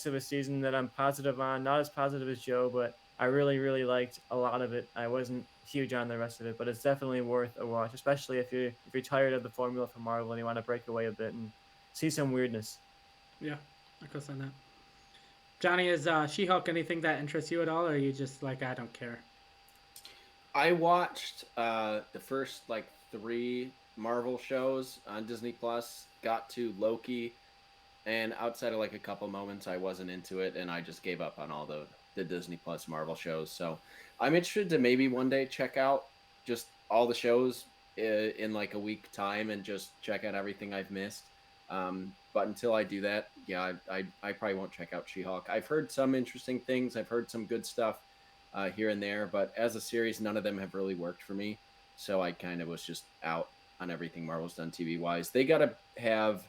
of a season that I'm positive on, not as positive as Joe, but I really liked a lot of it. I wasn't huge on the rest of it, but it's definitely worth a watch, especially if you're tired of the formula for Marvel and you want to break away a bit and see some weirdness. Yeah, I co sign that. Johnny, is She Hulk anything that interests you at all, or are you just like, I don't care? I watched the first like three Marvel shows on Disney Plus. Got to Loki, and outside of like a couple moments, I wasn't into it, and I just gave up on all the Disney Plus Marvel shows. So I'm interested to maybe one day check out just all the shows in like a week time and just check out everything I've missed. But until I do that, yeah, I probably won't check out She-Hulk. I've heard some interesting things. I've heard some good stuff here and there, but as a series, none of them have really worked for me. So I kind of was just out on everything Marvel's done TV wise. They got to have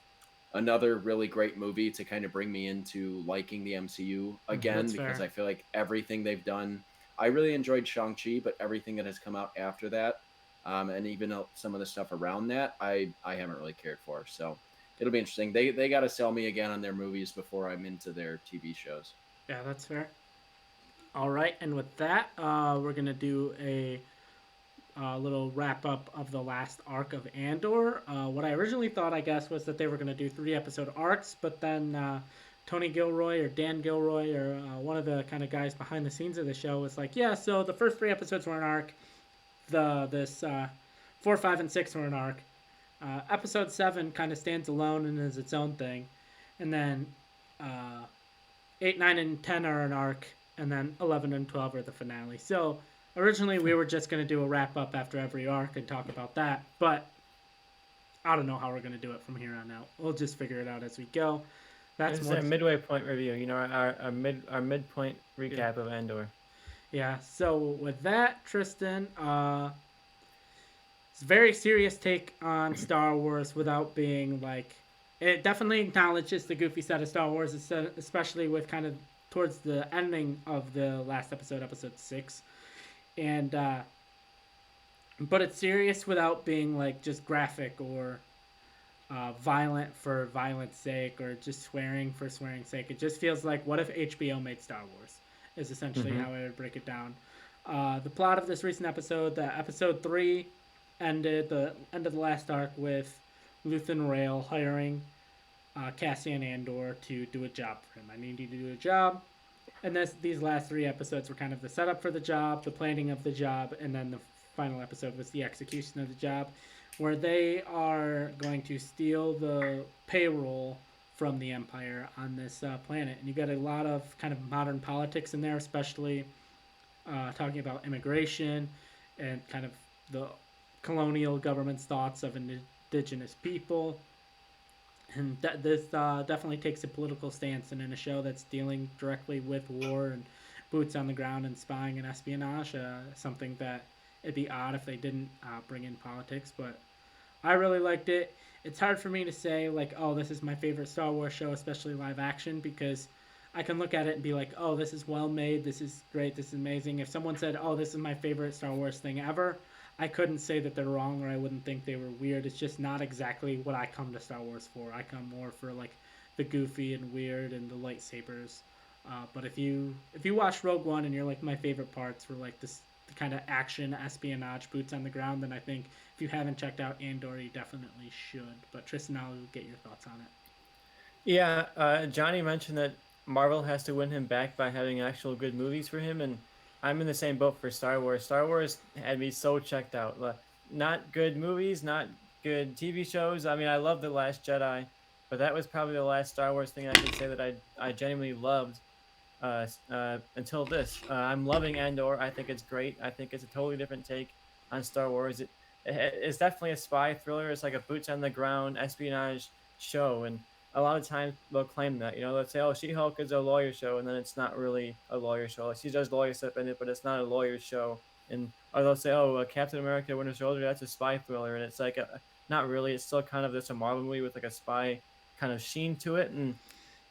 another really great movie to kind of bring me into liking the MCU again That's because fair. I feel like everything they've done. I really enjoyed Shang-Chi, but everything that has come out after that and even some of the stuff around that, I haven't really cared for. So it'll be interesting. They got to sell me again on their movies before I'm into their TV shows. Yeah, that's fair. All right, and with that, we're gonna do a little wrap up of the last arc of Andor. What I originally thought, I guess, was that they were going to do 3 episode arcs, but then Tony Gilroy or Dan Gilroy or one of the kind of guys behind the scenes of the show was like, yeah, so the first 3 episodes were an arc. This 4, 5, and 6 were an arc. Episode 7 kind of stands alone and is its own thing, and then uh, 8, 9, and 10 are an arc, and then 11 and 12 are the finale. So originally we were just going to do a wrap up after every arc and talk about that, but I don't know how we're going to do it from here on out. We'll just figure it out as we go. That's This is more. our midway point review. You know, our midpoint Yeah. recap of Andor. Yeah. So with that, Tristan, it's a very serious take on Star Wars without being like. It definitely acknowledges the goofy side of Star Wars, especially with kind of towards the ending of the last episode, episode 6, and but it's serious without being like just graphic or violent for violence sake or just swearing for swearing's sake. It just feels like what if HBO made Star Wars is essentially Mm-hmm. how I would break it down. The plot of this recent episode, the episode 3 ended the end of the last arc with Luthen Rail hiring Cassian Andor to do a job for him. I need you to do a job. And these last 3 episodes were kind of the setup for the job, the planning of the job, and then the final episode was the execution of the job, where they are going to steal the payroll from the Empire on this planet. And you got a lot of kind of modern politics in there, especially talking about immigration and kind of the colonial government's thoughts of indigenous people. And this definitely takes a political stance, and in a show that's dealing directly with war and boots on the ground and spying and espionage, something that it'd be odd if they didn't bring in politics. But I really liked it. It's hard for me to say like, oh, this is my favorite Star Wars show, especially live action, because I can look at it and be like, oh, this is well made, this is great, this is amazing. If someone said, oh, this is my favorite Star Wars thing ever, I couldn't say that they're wrong or I wouldn't think they were weird. It's just not exactly what I come to Star Wars for. I come more for like the goofy and weird and the lightsabers. But if you watch Rogue One and you're like my favorite parts were like this the kind of action espionage boots on the ground, then I think if you haven't checked out Andor, you definitely should. But Tristan, I'll get your thoughts on it. Yeah, Johnny mentioned that Marvel has to win him back by having actual good movies for him, and I'm in the same boat for Star Wars. Star Wars had me so checked out. Not good movies, not good TV shows. I mean, I love The Last Jedi, but that was probably the last Star Wars thing I could say that I genuinely loved until this. I'm loving Andor. I think it's great. I think it's a totally different take on Star Wars. It's definitely a spy thriller. It's like a boots on the ground espionage show, and a lot of times they'll claim that. You know, they'll say, "Oh, She-Hulk is a lawyer show," and then it's not really a lawyer show. Like, she does lawyer stuff in it, but it's not a lawyer show. And or they'll say, "Oh, Captain America: Winter Soldier, that's a spy thriller," and it's like not really. It's still kind of this a Marvel movie with like a spy kind of sheen to it, and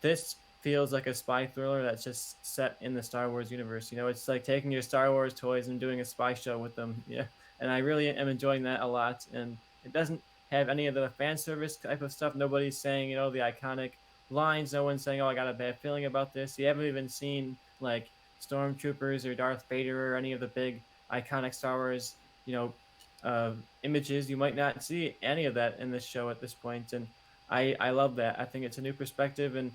this feels like a spy thriller that's just set in the Star Wars universe. You know, it's like taking your Star Wars toys and doing a spy show with them. Yeah, and I really am enjoying that a lot. And it doesn't have any of the fan service type of stuff. Nobody's saying, you know, the iconic lines. No one's saying, "Oh, I got a bad feeling about this." You haven't even seen like stormtroopers or Darth Vader or any of the big iconic Star Wars, you know, images. You might not see any of that in this show at this point, and I love that. I think it's a new perspective, and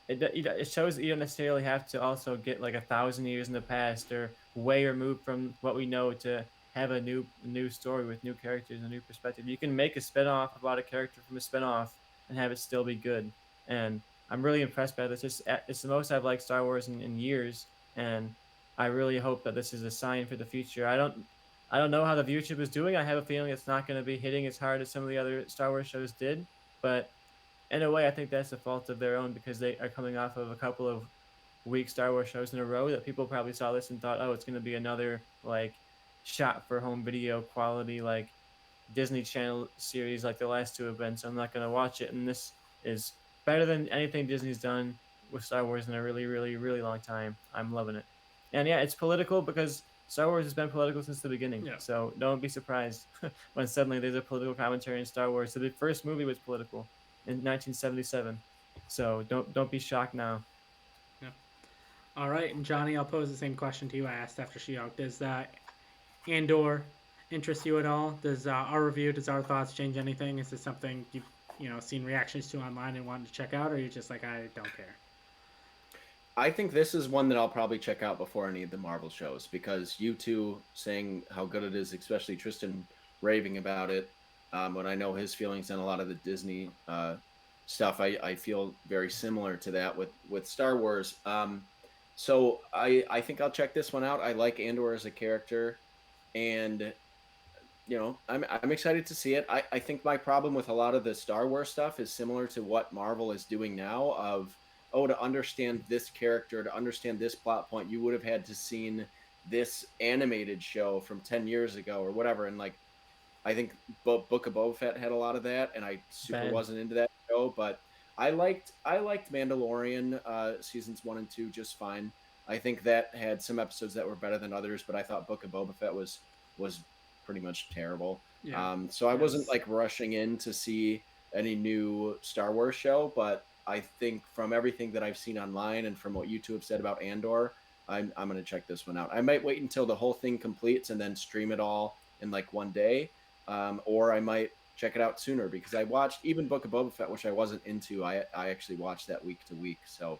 it shows that you don't necessarily have to also get like 1,000 years in the past or way removed from what we know to have a new story with new characters and a new perspective. You can make a spin-off about a character from a spin-off and have it still be good. And I'm really impressed by this. It's the most I've liked Star Wars in years, and I really hope that this is a sign for the future. I don't know how the viewership is doing. I have a feeling it's not going to be hitting as hard as some of the other Star Wars shows did, but in a way, I think that's the fault of their own because they are coming off of a couple of weak Star Wars shows in a row that people probably saw this and thought, oh, it's going to be another like shot for home video quality like Disney Channel series like the last two have been. So I'm not going to watch it. And this is better than anything Disney's done with Star Wars in a really, really, really long time. I'm loving it. And yeah, it's political because Star Wars has been political since the beginning, Yeah. so don't be surprised when suddenly there's a political commentary in Star Wars. So the first movie was political in 1977, so don't be shocked now. Yeah. All right, and Johnny, I'll pose the same question to you I asked after She-Hulk. Does Andor interest you at all? Does our review, does our thoughts change anything? Is this something you've seen reactions to online and wanted to check out, or are you just like I don't care? I think this is one that I'll probably check out before any of the Marvel shows because you two saying how good it is, especially Tristan raving about it. When I know his feelings on a lot of the Disney stuff, I feel very similar to that with Star Wars. So I think I'll check this one out. I like Andor as a character, and I'm excited to see it. I think my problem with a lot of the Star Wars stuff is similar to what Marvel is doing now of to understand this character, to understand this plot point, you would have had to seen this animated show from 10 years ago or whatever. And like I think Book of Boba Fett had a lot of that, and I super Ben. wasn't into that show, but I liked Mandalorian seasons 1 and 2 just fine. I think that had some episodes that were better than others, but I thought Book of Boba Fett was pretty much terrible. Yeah. So I wasn't Yes. like rushing in to see any new Star Wars show, but I think from everything that I've seen online and from what you two have said about Andor, I'm gonna check this one out. I might wait until the whole thing completes and then stream it all in like one day, or I might check it out sooner because I watched even Book of Boba Fett, which I wasn't into. I actually watched that week to week. So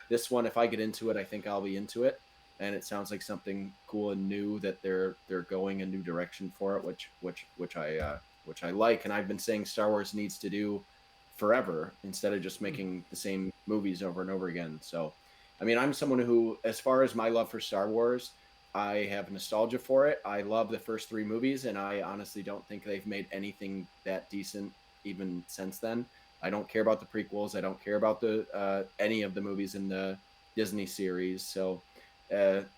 this one, if I get into it, I think I'll be into it. And it sounds like something cool and new that they're going a new direction for it, which I like. And I've been saying Star Wars needs to do forever instead of just Mm-hmm. making the same movies over and over again. So, I mean, I'm someone who, as far as my love for Star Wars, I have nostalgia for it. I love the first three movies, and I honestly don't think they've made anything that decent even since then. I don't care about the prequels. I don't care about the any of the movies in the Disney series. So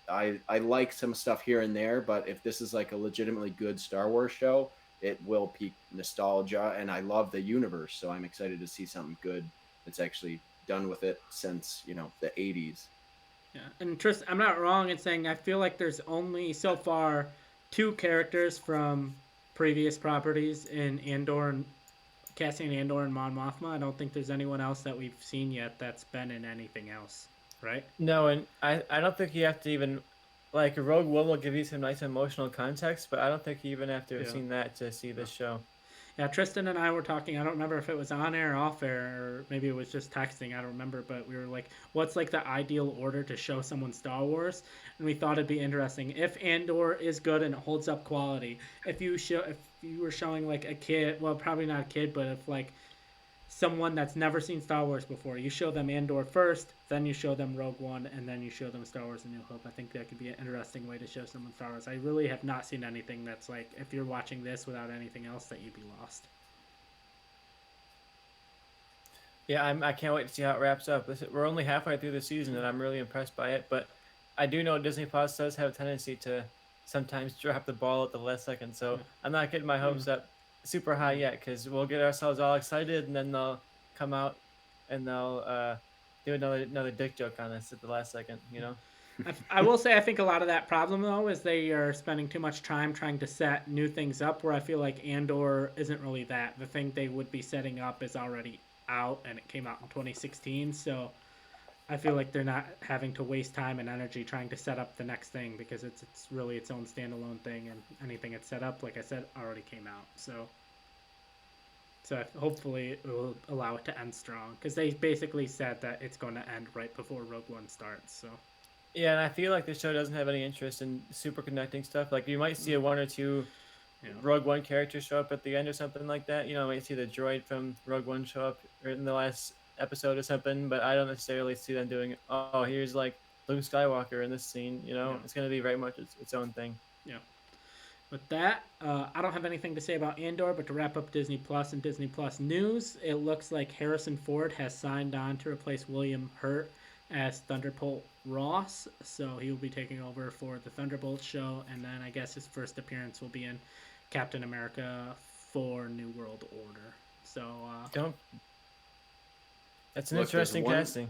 I like some stuff here and there, but if this is like a legitimately good Star Wars show, it will pique nostalgia, and I love the universe, so I'm excited to see something good that's actually done with it since the '80s. Yeah, and Tristan, I'm not wrong in saying I feel like there's only so far two characters from previous properties in Andor and Cassian Andor and Mon Mothma. I don't think there's anyone else that we've seen yet that's been in anything else, right? No, and I don't think you have to even like Rogue One will give you some nice emotional context, but I don't think you even have to have Yeah. seen that to see No. this show. Yeah, Tristan and I were talking. I don't remember if it was on air or off air, or maybe it was just texting. I don't remember, but we were like, "What's like the ideal order to show someone Star Wars?" And we thought it'd be interesting if Andor is good and it holds up quality. If you were showing like a kid, well, probably not a kid, but if like someone that's never seen Star Wars before, you show them Andor first, then you show them Rogue One, and then you show them Star Wars: A New Hope. I think that could be an interesting way to show someone Star Wars. I really have not seen anything that's like if you're watching this without anything else, that you'd be lost. Yeah, I can't wait to see how it wraps up. We're only halfway through the season, and I'm really impressed by it. But I do know Disney Plus does have a tendency to sometimes drop the ball at the last second. So Yeah. I'm not getting my Mm. hopes up super high Mm. yet, because we'll get ourselves all excited, and then they'll come out and they'll do another dick joke on us at the last second. You know? I will say I think a lot of that problem though is they are spending too much time trying to set new things up. Where I feel like Andor isn't really that. The thing they would be setting up is already out, and it came out in 2016. So I feel like they're not having to waste time and energy trying to set up the next thing because it's really its own standalone thing, and anything it's set up, like I said, already came out. So hopefully it will allow it to end strong because they basically said that it's going to end right before Rogue One starts. So Yeah, and I feel like the show doesn't have any interest in super connecting stuff. Like you might see a one or two you know, Rogue One characters show up at the end or something like that. You know, might see the droid from Rogue One show up in the last episode or something, but I don't necessarily see them doing, oh, here's like Luke Skywalker in this scene. You know, yeah, it's going to be very much its own thing. yeah. With that, I don't have anything to say about Andor, but to wrap up Disney Plus and Disney Plus news, it looks like Harrison Ford has signed on to replace William Hurt as Thunderbolt Ross, so he will be taking over for the Thunderbolt show, and then I guess his first appearance will be in Captain America for New World Order. So, Don't. That's an Look, there's interesting one. casting.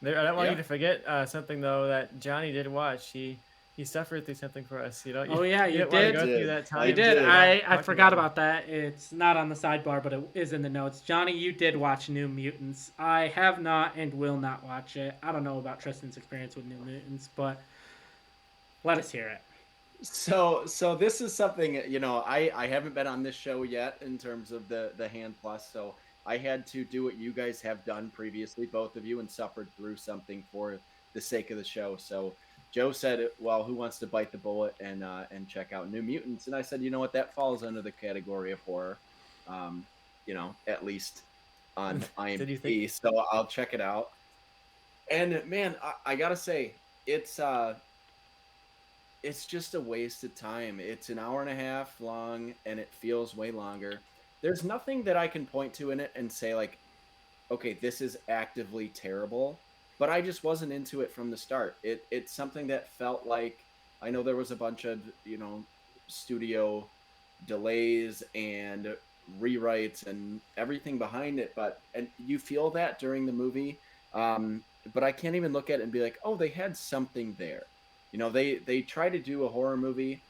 There, I don't want you Yeah. to forget something though that Johnny did watch. He he suffered through something for us. You know, Oh yeah, you you didn't want to did. go through did. that I You time. did. did. I Talking forgot about him. about that. It's not on the sidebar, but it is in the notes. Johnny, you did watch New Mutants. I have not and will not watch it. I don't know about Tristan's experience with New Mutants, but let us hear it. So this is something, I haven't been on this show yet in terms of the hand plus, so I had to do what you guys have done previously, both of you, and suffered through something for the sake of the show. So Joe said, well, who wants to bite the bullet and check out New Mutants? And I said, you know what, that falls under the category of horror, at least on Did you think? IMDb, so I'll check it out. And man, I gotta say, it's just a waste of time. It's an hour and a half long and it feels way longer. There's nothing that I can point to in it and say like, okay, this is actively terrible, but I just wasn't into it from the start. It's something that felt like I know there was a bunch of, studio delays and rewrites and everything behind it, and you feel that during the movie. But I can't even look at it and be like, oh, they had something there. They try to do a horror movie,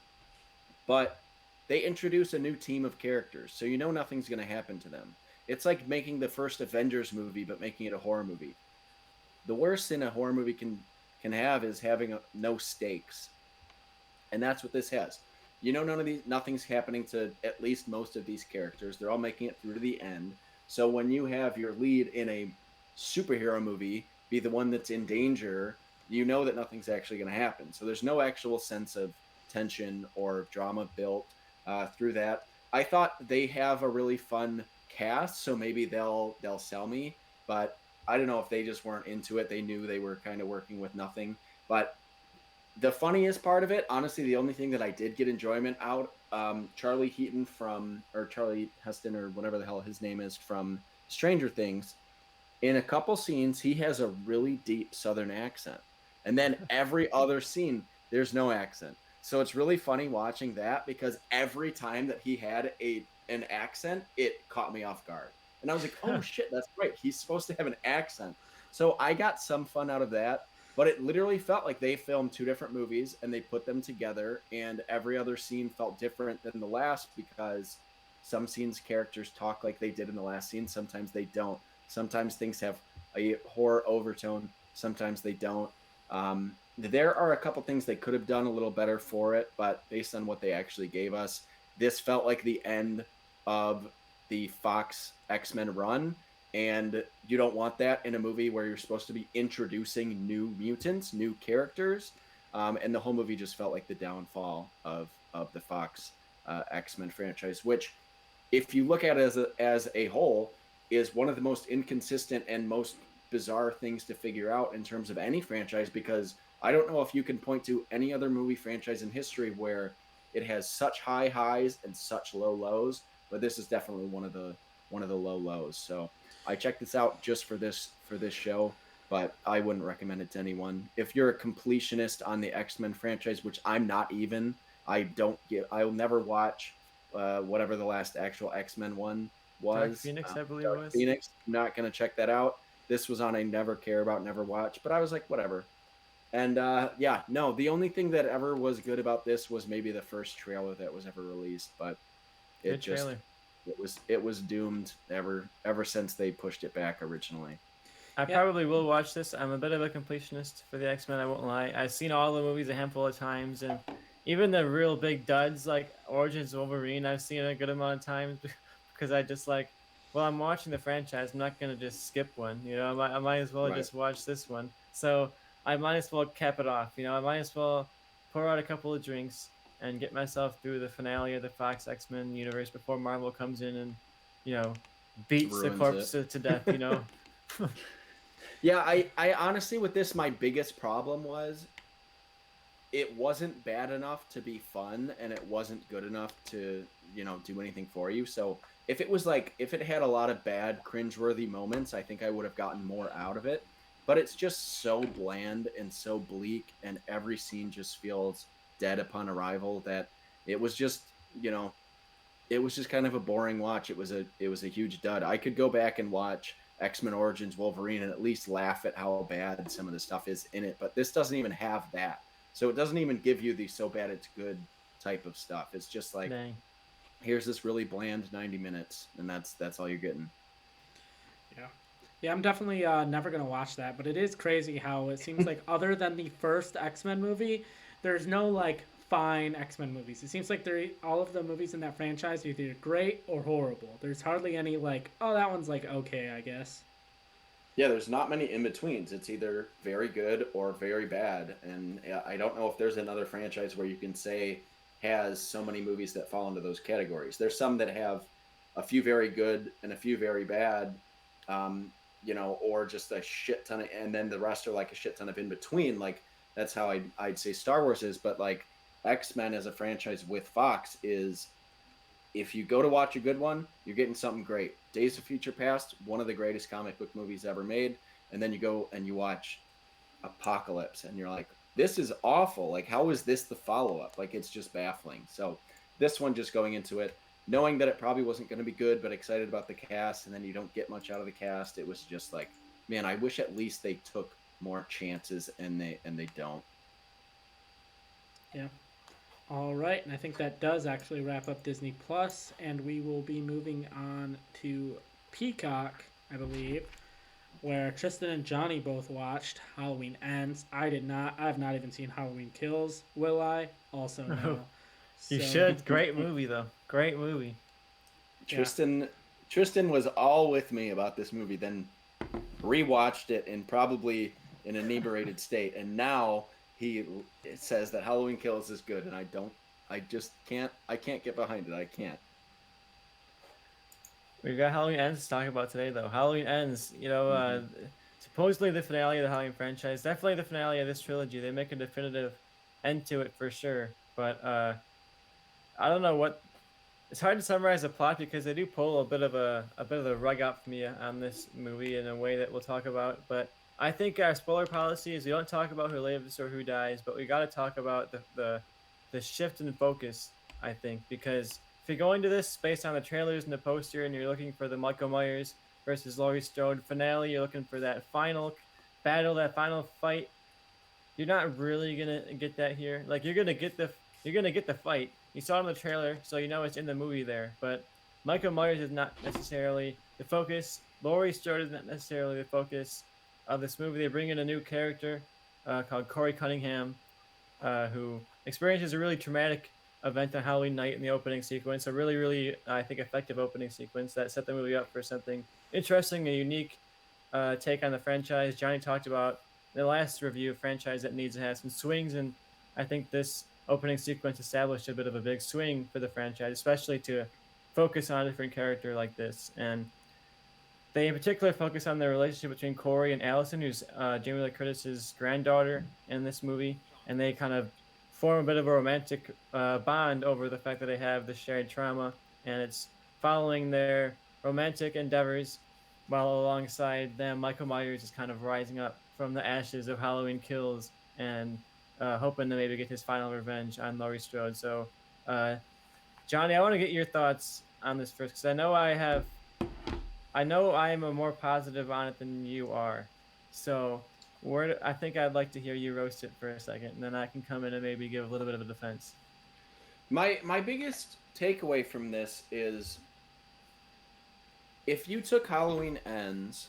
but they introduce a new team of characters, so nothing's going to happen to them. It's like making the first Avengers movie, but making it a horror movie. The worst thing a horror movie can have is having no stakes, and that's what this has. Nothing's happening to at least most of these characters. They're all making it through to the end. So when you have your lead in a superhero movie be the one that's in danger, you know that nothing's actually going to happen. So there's no actual sense of tension or drama built through that. I thought they have a really fun cast, so maybe they'll sell me, but I don't know if they just weren't into it. They knew they were kind of working with nothing. But the funniest part of it, honestly, the only thing that I did get enjoyment out, Charlie Heaton or Charlie Heston or whatever the hell his name is from Stranger Things, in a couple scenes, he has a really deep Southern accent. And then every other scene, there's no accent. So it's really funny watching that because every time that he had an accent, it caught me off guard. And I was like, oh shit, that's right. He's supposed to have an accent. So I got some fun out of that, but it literally felt like they filmed two different movies and they put them together, and every other scene felt different than the last because some scenes characters talk like they did in the last scene, sometimes they don't. Sometimes things have a horror overtone, sometimes they don't. There are a couple things they could have done a little better for it, but based on what they actually gave us, this felt like the end of the Fox X-Men run, and you don't want that in a movie where you're supposed to be introducing new mutants, new characters, and the whole movie just felt like the downfall of the Fox X-Men franchise, which, if you look at it as a whole, is one of the most inconsistent and most bizarre things to figure out in terms of any franchise, because I don't know if you can point to any other movie franchise in history where it has such high highs and such low lows, but this is definitely one of the low lows. So I checked this out just for this show, but I wouldn't recommend it to anyone. If you're a completionist on the X-Men franchise, which I'm not even, I'll never watch whatever the last actual X-Men one Dark was. Phoenix, I believe it Dark was. Phoenix. I'm not gonna check that out. This was on a never care about, never watch, but I was like, whatever. And yeah, no, the only thing that ever was good about this was maybe the first trailer that was ever released, but it Good just trailer. it was doomed ever since they pushed it back originally. I Yeah. probably will watch this. I'm a bit of a completionist for the X Men. I won't lie. I've seen all the movies a handful of times, and even the real big duds like Origins of Wolverine, I've seen a good amount of times because I just like, well, I'm watching the franchise. I'm not gonna just skip one. I might as well Right. just watch this one. So I might as well cap it off. I might as well pour out a couple of drinks and get myself through the finale of the Fox X Men universe before Marvel comes in and, you know, beats the Ruins corpse it. to death. Yeah, I honestly, with this, my biggest problem was it wasn't bad enough to be fun, and it wasn't good enough to do anything for you. So if it had a lot of bad cringeworthy moments, I think I would have gotten more out of it. But it's just so bland and so bleak, and every scene just feels dead upon arrival, that it was just it was just kind of a boring watch. It was a huge dud. I could go back and watch X-Men Origins Wolverine and at least laugh at how bad some of the stuff is in it, but this doesn't even have that. So it doesn't even give you the so bad it's good type of stuff. It's just like, Dang. here's this really bland 90 minutes, and that's all you're getting. Yeah. Yeah, I'm definitely never gonna watch that, but it is crazy how it seems like other than the first X Men movie, there's no like fine X Men movies. It seems like they're all of the movies in that franchise are either great or horrible. There's hardly any like, oh, that one's like okay, I guess. Yeah, there's not many in betweens. It's either very good or very bad. And I don't know if there's another franchise where you can say has so many movies that fall into those categories. There's some that have a few very good and a few very bad, or just a shit ton of, and then the rest are like a shit ton of in between. Like that's how I'd say Star Wars is. But like X Men as a franchise with Fox is, if you go to watch a good one, you're getting something great. Days of Future Past, one of the greatest comic book movies ever made, and then you go and you watch Apocalypse, and you're like, this is awful. Like, how is this the follow up? Like, it's just baffling. So, this one, just going into it, knowing that it probably wasn't going to be good, but excited about the cast, and then you don't get much out of the cast. It was just like, man, I wish at least they took more chances, and they don't. Yeah. All right, and I think that does actually wrap up Disney Plus, and we will be moving on to Peacock, I believe, where Tristan and Johnny both watched Halloween Ends. I did not. I have not even seen Halloween Kills. Will I? Also no. You So should. Great movie though. Great movie. yeah, Tristan Tristan was all with me about this movie, then rewatched it in probably an inebriated state, and now he says that Halloween Kills is good, and I just can't get behind it. I can't. We've got Halloween Ends to talk about today, though. Halloween Ends, Hmm. supposedly the finale of the Halloween franchise. Definitely the finale of this trilogy. They make a definitive end to it for sure. But I don't know what. It's hard to summarize the plot because they do pull a bit of the rug out from you on this movie in a way that we'll talk about. But I think our spoiler policy is we don't talk about who lives or who dies, but we got to talk about the shift in focus. I think because if you're going to this based on the trailers and the poster, and you're looking for the Michael Myers versus Laurie Strode finale, you're looking for that final battle, that final fight. You're not really gonna get that here. Like you're gonna get the fight. You saw it in the trailer, so you know it's in the movie there. But Michael Myers is not necessarily the focus. Laurie Strode is not necessarily the focus of this movie. They bring in a new character called Corey Cunningham, who experiences a really traumatic event on Halloween night in the opening sequence. A really, really, I think, effective opening sequence that set the movie up for something interesting and unique take on the franchise. Johnny talked about the last review of franchise that needs to have some swings, and I think this opening sequence established a bit of a big swing for the franchise, especially to focus on a different character like this. And they in particular focus on the relationship between Corey and Allison, who's Jamie Lee Curtis's granddaughter in this movie, and they kind of form a bit of a romantic bond over the fact that they have this shared trauma, and it's following their romantic endeavors while alongside them, Michael Myers is kind of rising up from the ashes of Halloween Kills and hoping to maybe get his final revenge on Laurie Strode. So, uh, Johnny, I want to get your thoughts on this first because I know I am a more positive on it than you are. So, I think I'd like to hear you roast it for a second, and then I can come in and maybe give a little bit of a defense. My biggest takeaway from this is, if you took Halloween Ends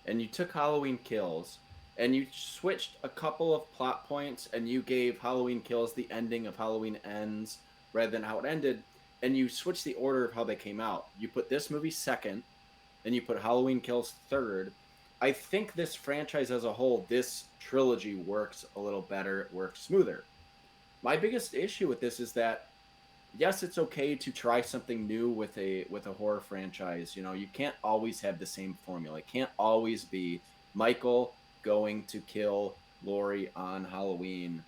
and you took Halloween Kills and you switched a couple of plot points and you gave Halloween Kills the ending of Halloween Ends rather than how it ended, and you switched the order of how they came out, you put this movie second, then you put Halloween Kills third. I think this franchise as a whole, this trilogy works a little better, it works smoother. My biggest issue with this is that, yes, it's okay to try something new with a horror franchise. You know, you can't always have the same formula. It can't always be Michael going to kill Laurie on Halloween.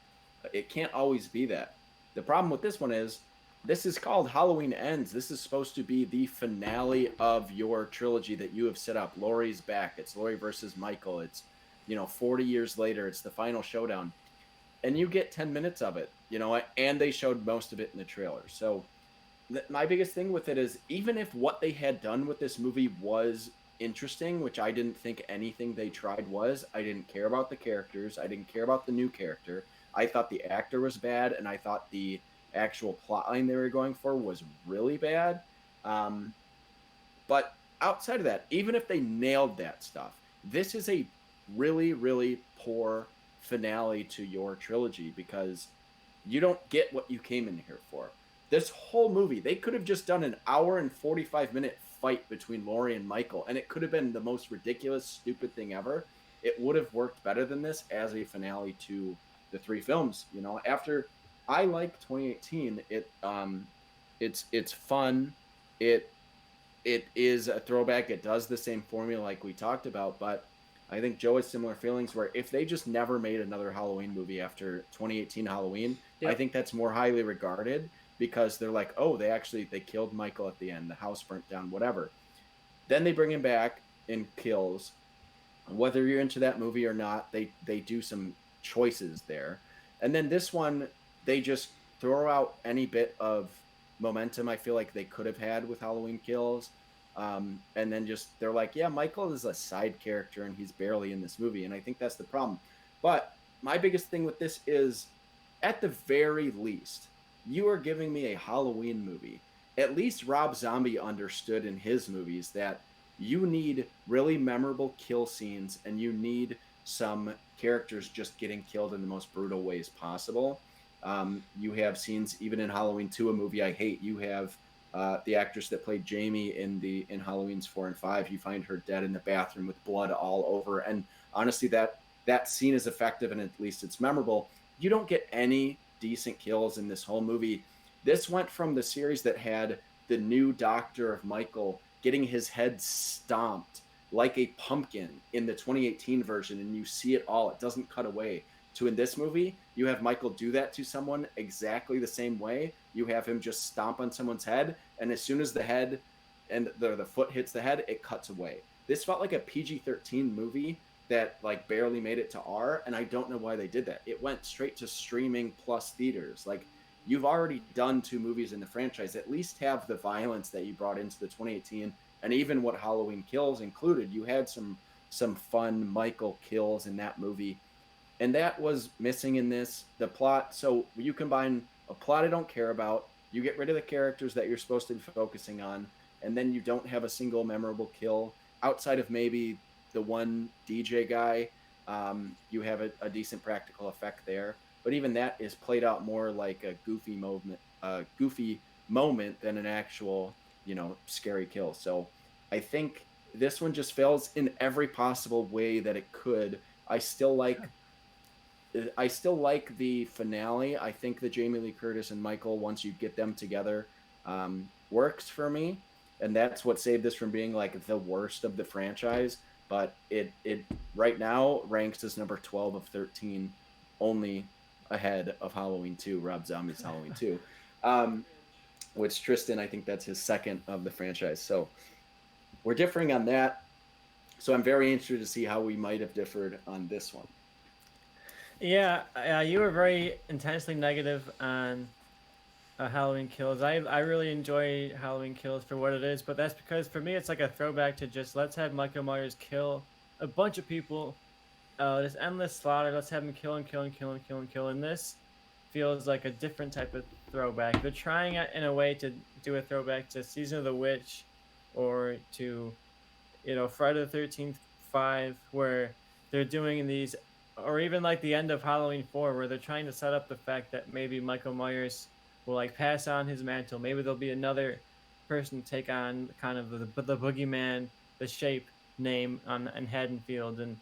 It can't always be that. The problem with this one is, this is called Halloween Ends. This is supposed to be the finale of your trilogy that you have set up. Laurie's back. It's Laurie versus Michael. It's, 40 years later. It's the final showdown, and you get 10 minutes of it, and they showed most of it in the trailer. So my biggest thing with it is, even if what they had done with this movie was interesting, which I didn't think anything they tried was, I didn't care about the characters. I didn't care about the new character. I thought the actor was bad, and I thought the actual plot line they were going for was really bad. Um, but outside of that, even if they nailed that stuff, this is a really, really poor finale to your trilogy because you don't get what you came in here for. This whole movie, they could have just done an hour and 45-minute fight between Laurie and Michael, and it could have been the most ridiculous, stupid thing ever. It would have worked better than this as a finale to the three films. You know, after I like 2018, it's fun. It it is a throwback. It does the same formula like we talked about, but I think Joe has similar feelings where if they just never made another Halloween movie after 2018 Halloween, I Yep. think that's more highly regarded because they're like, oh, they killed Michael at the end, the house burnt down, whatever. Then they bring him back in Kills, whether you're into that movie or not, they do some choices there. And then this one, they just throw out any bit of momentum I feel like they could have had with Halloween Kills. And then just they're like, yeah, Michael is a side character and he's barely in this movie. And I think that's the problem. But my biggest thing with this is at the very least, you are giving me a Halloween movie. At least Rob Zombie understood in his movies that you need really memorable kill scenes and you need some characters just getting killed in the most brutal ways possible. You have scenes even in Halloween 2, a movie I hate. You have the actress that played Jamie in Halloween's 4 and 5. You find her dead in the bathroom with blood all over, and honestly, that scene is effective and at least it's memorable. You don't get any decent kills in this whole movie. This went from the series that had the new Doctor of Michael getting his head stomped like a pumpkin in the 2018 version, and you see it all. It doesn't cut away. To in this movie, you have Michael do that to someone exactly the same way. You have him just stomp on someone's head, and as soon as the head and the foot hits the head, it cuts away. This felt like a PG-13 movie that like barely made it to R, and I don't know why they did that. It went straight to streaming plus theaters. Like you've already done two movies in the franchise. At least have the violence that you brought into the 2018 and even what Halloween Kills included. You had some fun Michael kills in that movie, and that was missing in this. The plot, so you combine a plot I don't care about, you get rid of the characters that you're supposed to be focusing on, and then you don't have a single memorable kill outside of maybe the one DJ guy. You have a decent practical effect there, but even that is played out more like a goofy moment than an actual, scary kill. So I think this one just fails in every possible way that it could. I still like the finale. I think the Jamie Lee Curtis and Michael, once you get them together, works for me, and that's what saved this from being like the worst of the franchise. But it right now ranks as number 12 of 13, only ahead of Halloween 2, Rob Zombie's Halloween 2, um, which Tristan, I think that's his second of the franchise. So we're differing on that. So I'm very interested to see how we might have differed on this one. Yeah, you were very intensely negative on Halloween Kills. I really enjoy Halloween Kills for what it is, but that's because for me it's like a throwback to just let's have Michael Myers kill a bunch of people, this endless slaughter. Let's have him kill and kill and kill and kill and kill. And this feels like a different type of throwback. They're trying in a way to do a throwback to Season of the Witch, or to Friday the 13th 5, where they're doing these, or even like the end of Halloween 4, where they're trying to set up the fact that maybe Michael Myers will like pass on his mantle. Maybe there'll be another person take on kind of the boogeyman, the shape name on in Haddonfield, and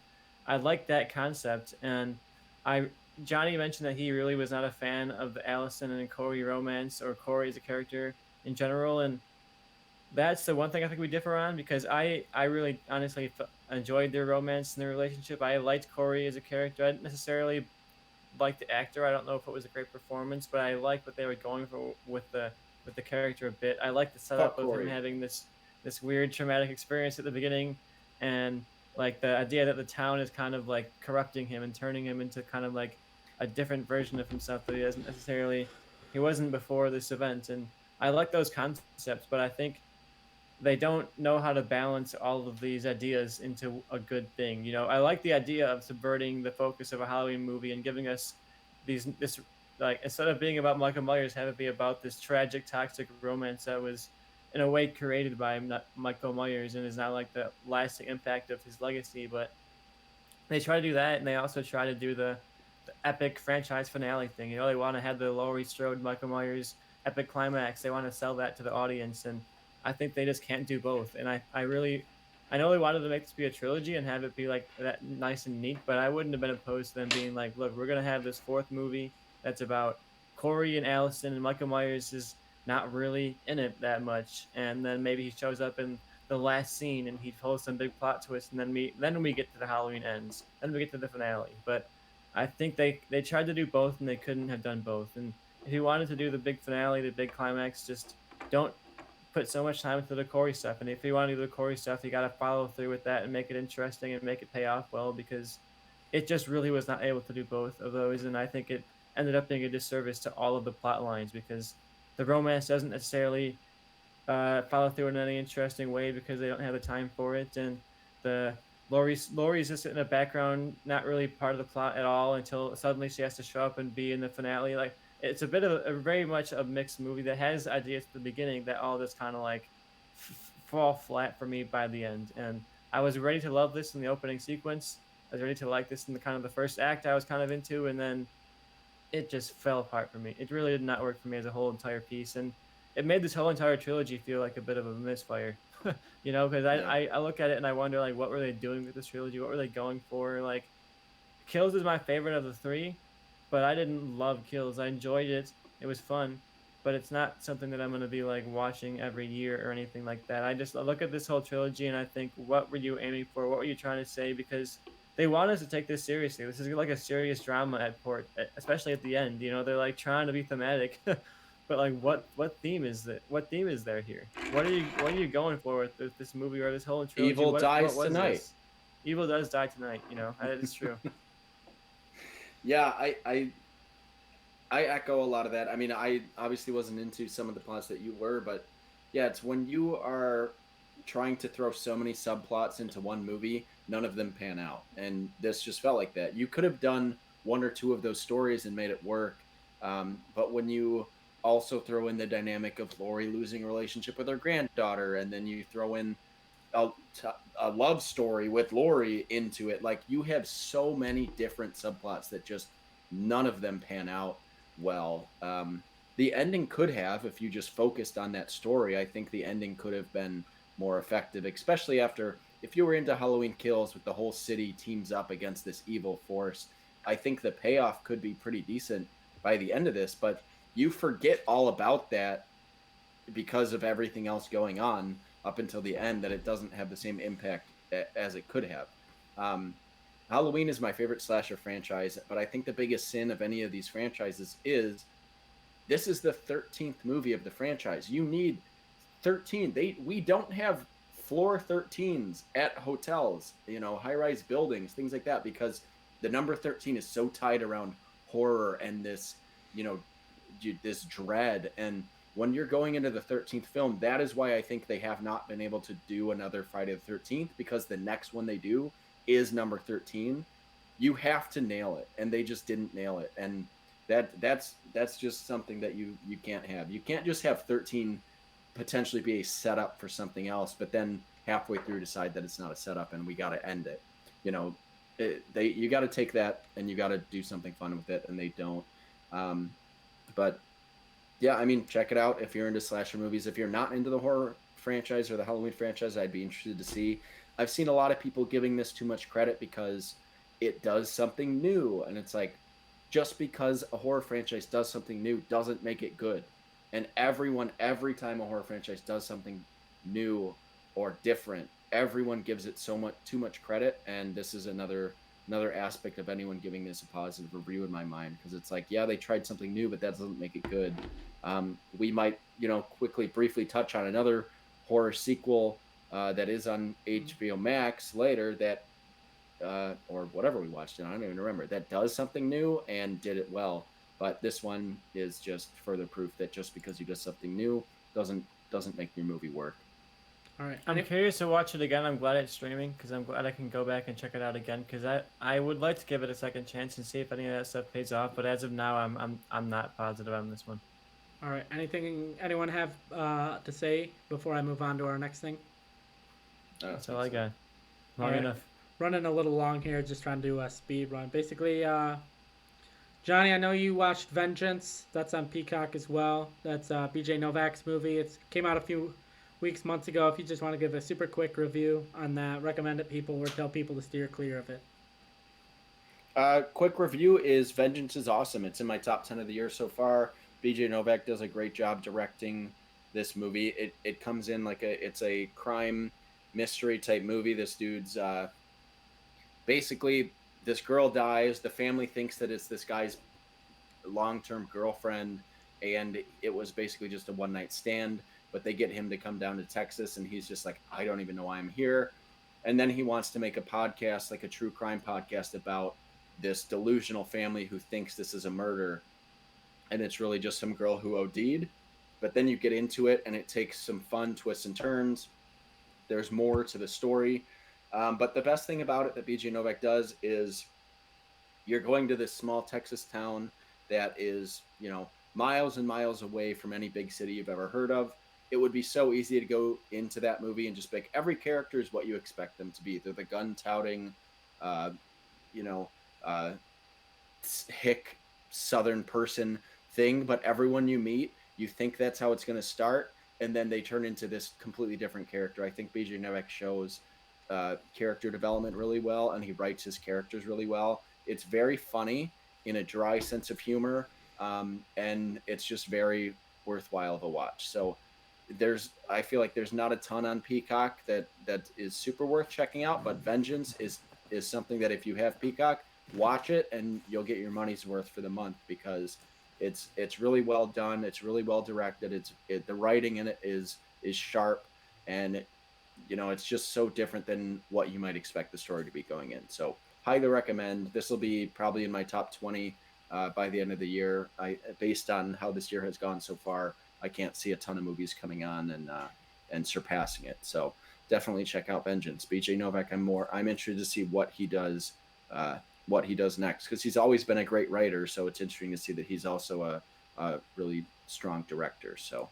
I like that concept. And I Johnny mentioned that he really was not a fan of the Allison and Corey romance, or Corey as a character in general, and that's the one thing I think we differ on, because I really honestly enjoyed their romance and their relationship. I liked Corey as a character. I didn't necessarily like the actor. I don't know if it was a great performance, but I like what they were going for with the character a bit. I like the setup Fuck of him Corey. having this weird traumatic experience at the beginning, and like the idea that the town is kind of like corrupting him and turning him into kind of like a different version of himself that he wasn't before this event. And I like those concepts, but I think they don't know how to balance all of these ideas into a good thing. I like the idea of subverting the focus of a Halloween movie and giving us this like instead of being about Michael Myers, have it be about this tragic, toxic romance that was in a way created by Michael Myers and is not like the lasting impact of his legacy. But they try to do that, and they also try to do the epic franchise finale thing. You know, they want to have the Laurie Strode, Michael Myers epic climax. They want to sell that to the audience, and I think they just can't do both. And I really, I know they wanted to make this be a trilogy and have it be like that nice and neat, but I wouldn't have been opposed to them being like, look, we're gonna have this fourth movie that's about Corey and Allison, and Michael Myers is not really in it that much, and then maybe he shows up in the last scene and he pulls some big plot twist, and then we get to the Halloween ends, then we get to the finale. But I think they tried to do both and they couldn't have done both. And if you wanted to do the big finale, the big climax, just don't put so much time into the Corey stuff. And if you want to do the Corey stuff, you got to follow through with that and make it interesting and make it pay off well, because it just really was not able to do both of those. And I think it ended up being a disservice to all of the plot lines, because the romance doesn't necessarily follow through in any interesting way because they don't have the time for it. And the Laurie's just in the background, not really part of the plot at all until suddenly she has to show up and be in the finale. Like it's a bit of a very much a mixed movie that has ideas at the beginning that all just kind of like fall flat for me by the end. And I was ready to love this in the opening sequence. I was ready to like this in the kind of the first act I was kind of into, and then it just fell apart for me. It really did not work for me as a whole entire piece, and it made this whole entire trilogy feel like a bit of a misfire. You know, because Yeah. I look at it and I wonder like what were they doing with this trilogy? What were they going for? Like Kills is my favorite of the three, but I didn't love Kills. I enjoyed it. It was fun, but it's not something that I'm gonna be like watching every year or anything like that. I look at this whole trilogy and I think, what were you aiming for? What were you trying to say? Because they want us to take this seriously. This is like a serious drama at port, especially at the end. You know, they're like trying to be thematic, but like, what theme is that? What theme is there here? What are you going for with this movie or this whole trilogy? Evil What dies was tonight. this? Evil does die tonight. You know, that is true. Yeah, I echo a lot of that. I mean, I obviously wasn't into some of the plots that you were, but yeah, it's when you are trying to throw so many subplots into one movie, none of them pan out. And this just felt like that. You could have done one or two of those stories and made it work. But when you also throw in the dynamic of Lori losing a relationship with her granddaughter, and then you throw in a, a love story with Lori into it, like you have so many different subplots that just none of them pan out well. The ending could have, if you just focused on that story, I think the ending could have been more effective, especially after if you were into Halloween Kills with the whole city teams up against this evil force. I think the payoff could be pretty decent by the end of this, but you forget all about that because of everything else going on up until the end, that it doesn't have the same impact as it could have. Um, Halloween is my favorite slasher franchise, but I think the biggest sin of any of these franchises is this is the 13th movie of the franchise. You need 13. We don't have floor 13s at hotels, high-rise buildings, things like that, because the number 13 is so tied around horror and this, you know, this dread. And when you're going into the 13th film, that is why I think they have not been able to do another Friday the 13th, because the next one they do is number 13. You have to nail it, and they just didn't nail it. And that's just something that you can't have. You can't just have 13 potentially be a setup for something else, but then halfway through decide that it's not a setup and we got to end it. You know, you got to take that and you got to do something fun with it, and they don't. But yeah, I mean, check it out if you're into slasher movies. If you're not into the horror franchise or the Halloween franchise, I'd be interested to see. I've seen a lot of people giving this too much credit because it does something new, and it's like, just because a horror franchise does something new doesn't make it good. And every time a horror franchise does something new or different, everyone gives it so much too much credit. And this is another aspect of anyone giving this a positive review in my mind, because it's like, yeah, they tried something new, but that doesn't make it good. We might, quickly, briefly touch on another horror sequel that is on HBO Max later, that or whatever we watched it, I don't even remember, that does something new and did it well. But this one is just further proof that just because you do something new doesn't make your movie work. All right. I'm curious to watch it again. I'm glad it's streaming because I'm glad I can go back and check it out again. Because I would like to give it a second chance and see if any of that stuff pays off. But as of now, I'm not positive on this one. All right. Anything anyone have to say before I move on to our next thing? I don't That's all think I so. got. All Long right. enough. Running a little long here, just trying to do a speed run. Basically, Johnny, I know you watched Vengeance. That's on Peacock as well. That's BJ Novak's movie. It came out a few weeks, months ago. If you just want to give a super quick review on that, recommend it people or tell people to steer clear of it. Quick review is Vengeance is awesome. It's in my top 10 of the year so far. BJ Novak does a great job directing this movie. It comes in like it's a crime mystery type movie. This dude's basically this girl dies. The family thinks that it's this guy's long-term girlfriend, and it was basically just a one-night stand, but they get him to come down to Texas, and he's just like, I don't even know why I'm here. And then he wants to make a podcast, like a true crime podcast, about this delusional family who thinks this is a murder, and it's really just some girl who OD'd. But then you get into it, and it takes some fun twists and turns. There's more to the story. But the best thing about it that BJ Novak does is you're going to this small Texas town that is, miles and miles away from any big city you've ever heard of. It would be so easy to go into that movie and just pick every character is what you expect them to be. They're the gun touting, uh, you know, uh, hick Southern person thing, but everyone you meet, you think that's how it's going to start, and then they turn into this completely different character. I think BJ Novak shows character development really well, and he writes his characters really well. It's very funny in a dry sense of humor, and it's just very worthwhile of a watch. So I feel like there's not a ton on Peacock that is super worth checking out, but Vengeance is something that if you have Peacock, watch it and you'll get your money's worth for the month, because it's really well done. It's really well directed. The writing in it is sharp, and it's just so different than what you might expect the story to be going in. So highly recommend. This will be probably in my top 20 by the end of the year. Based on how this year has gone so far, I can't see a ton of movies coming on and surpassing it. So definitely check out Vengeance. BJ Novak. I'm interested to see what he does next, because he's always been a great writer. So it's interesting to see that he's also a really strong director. So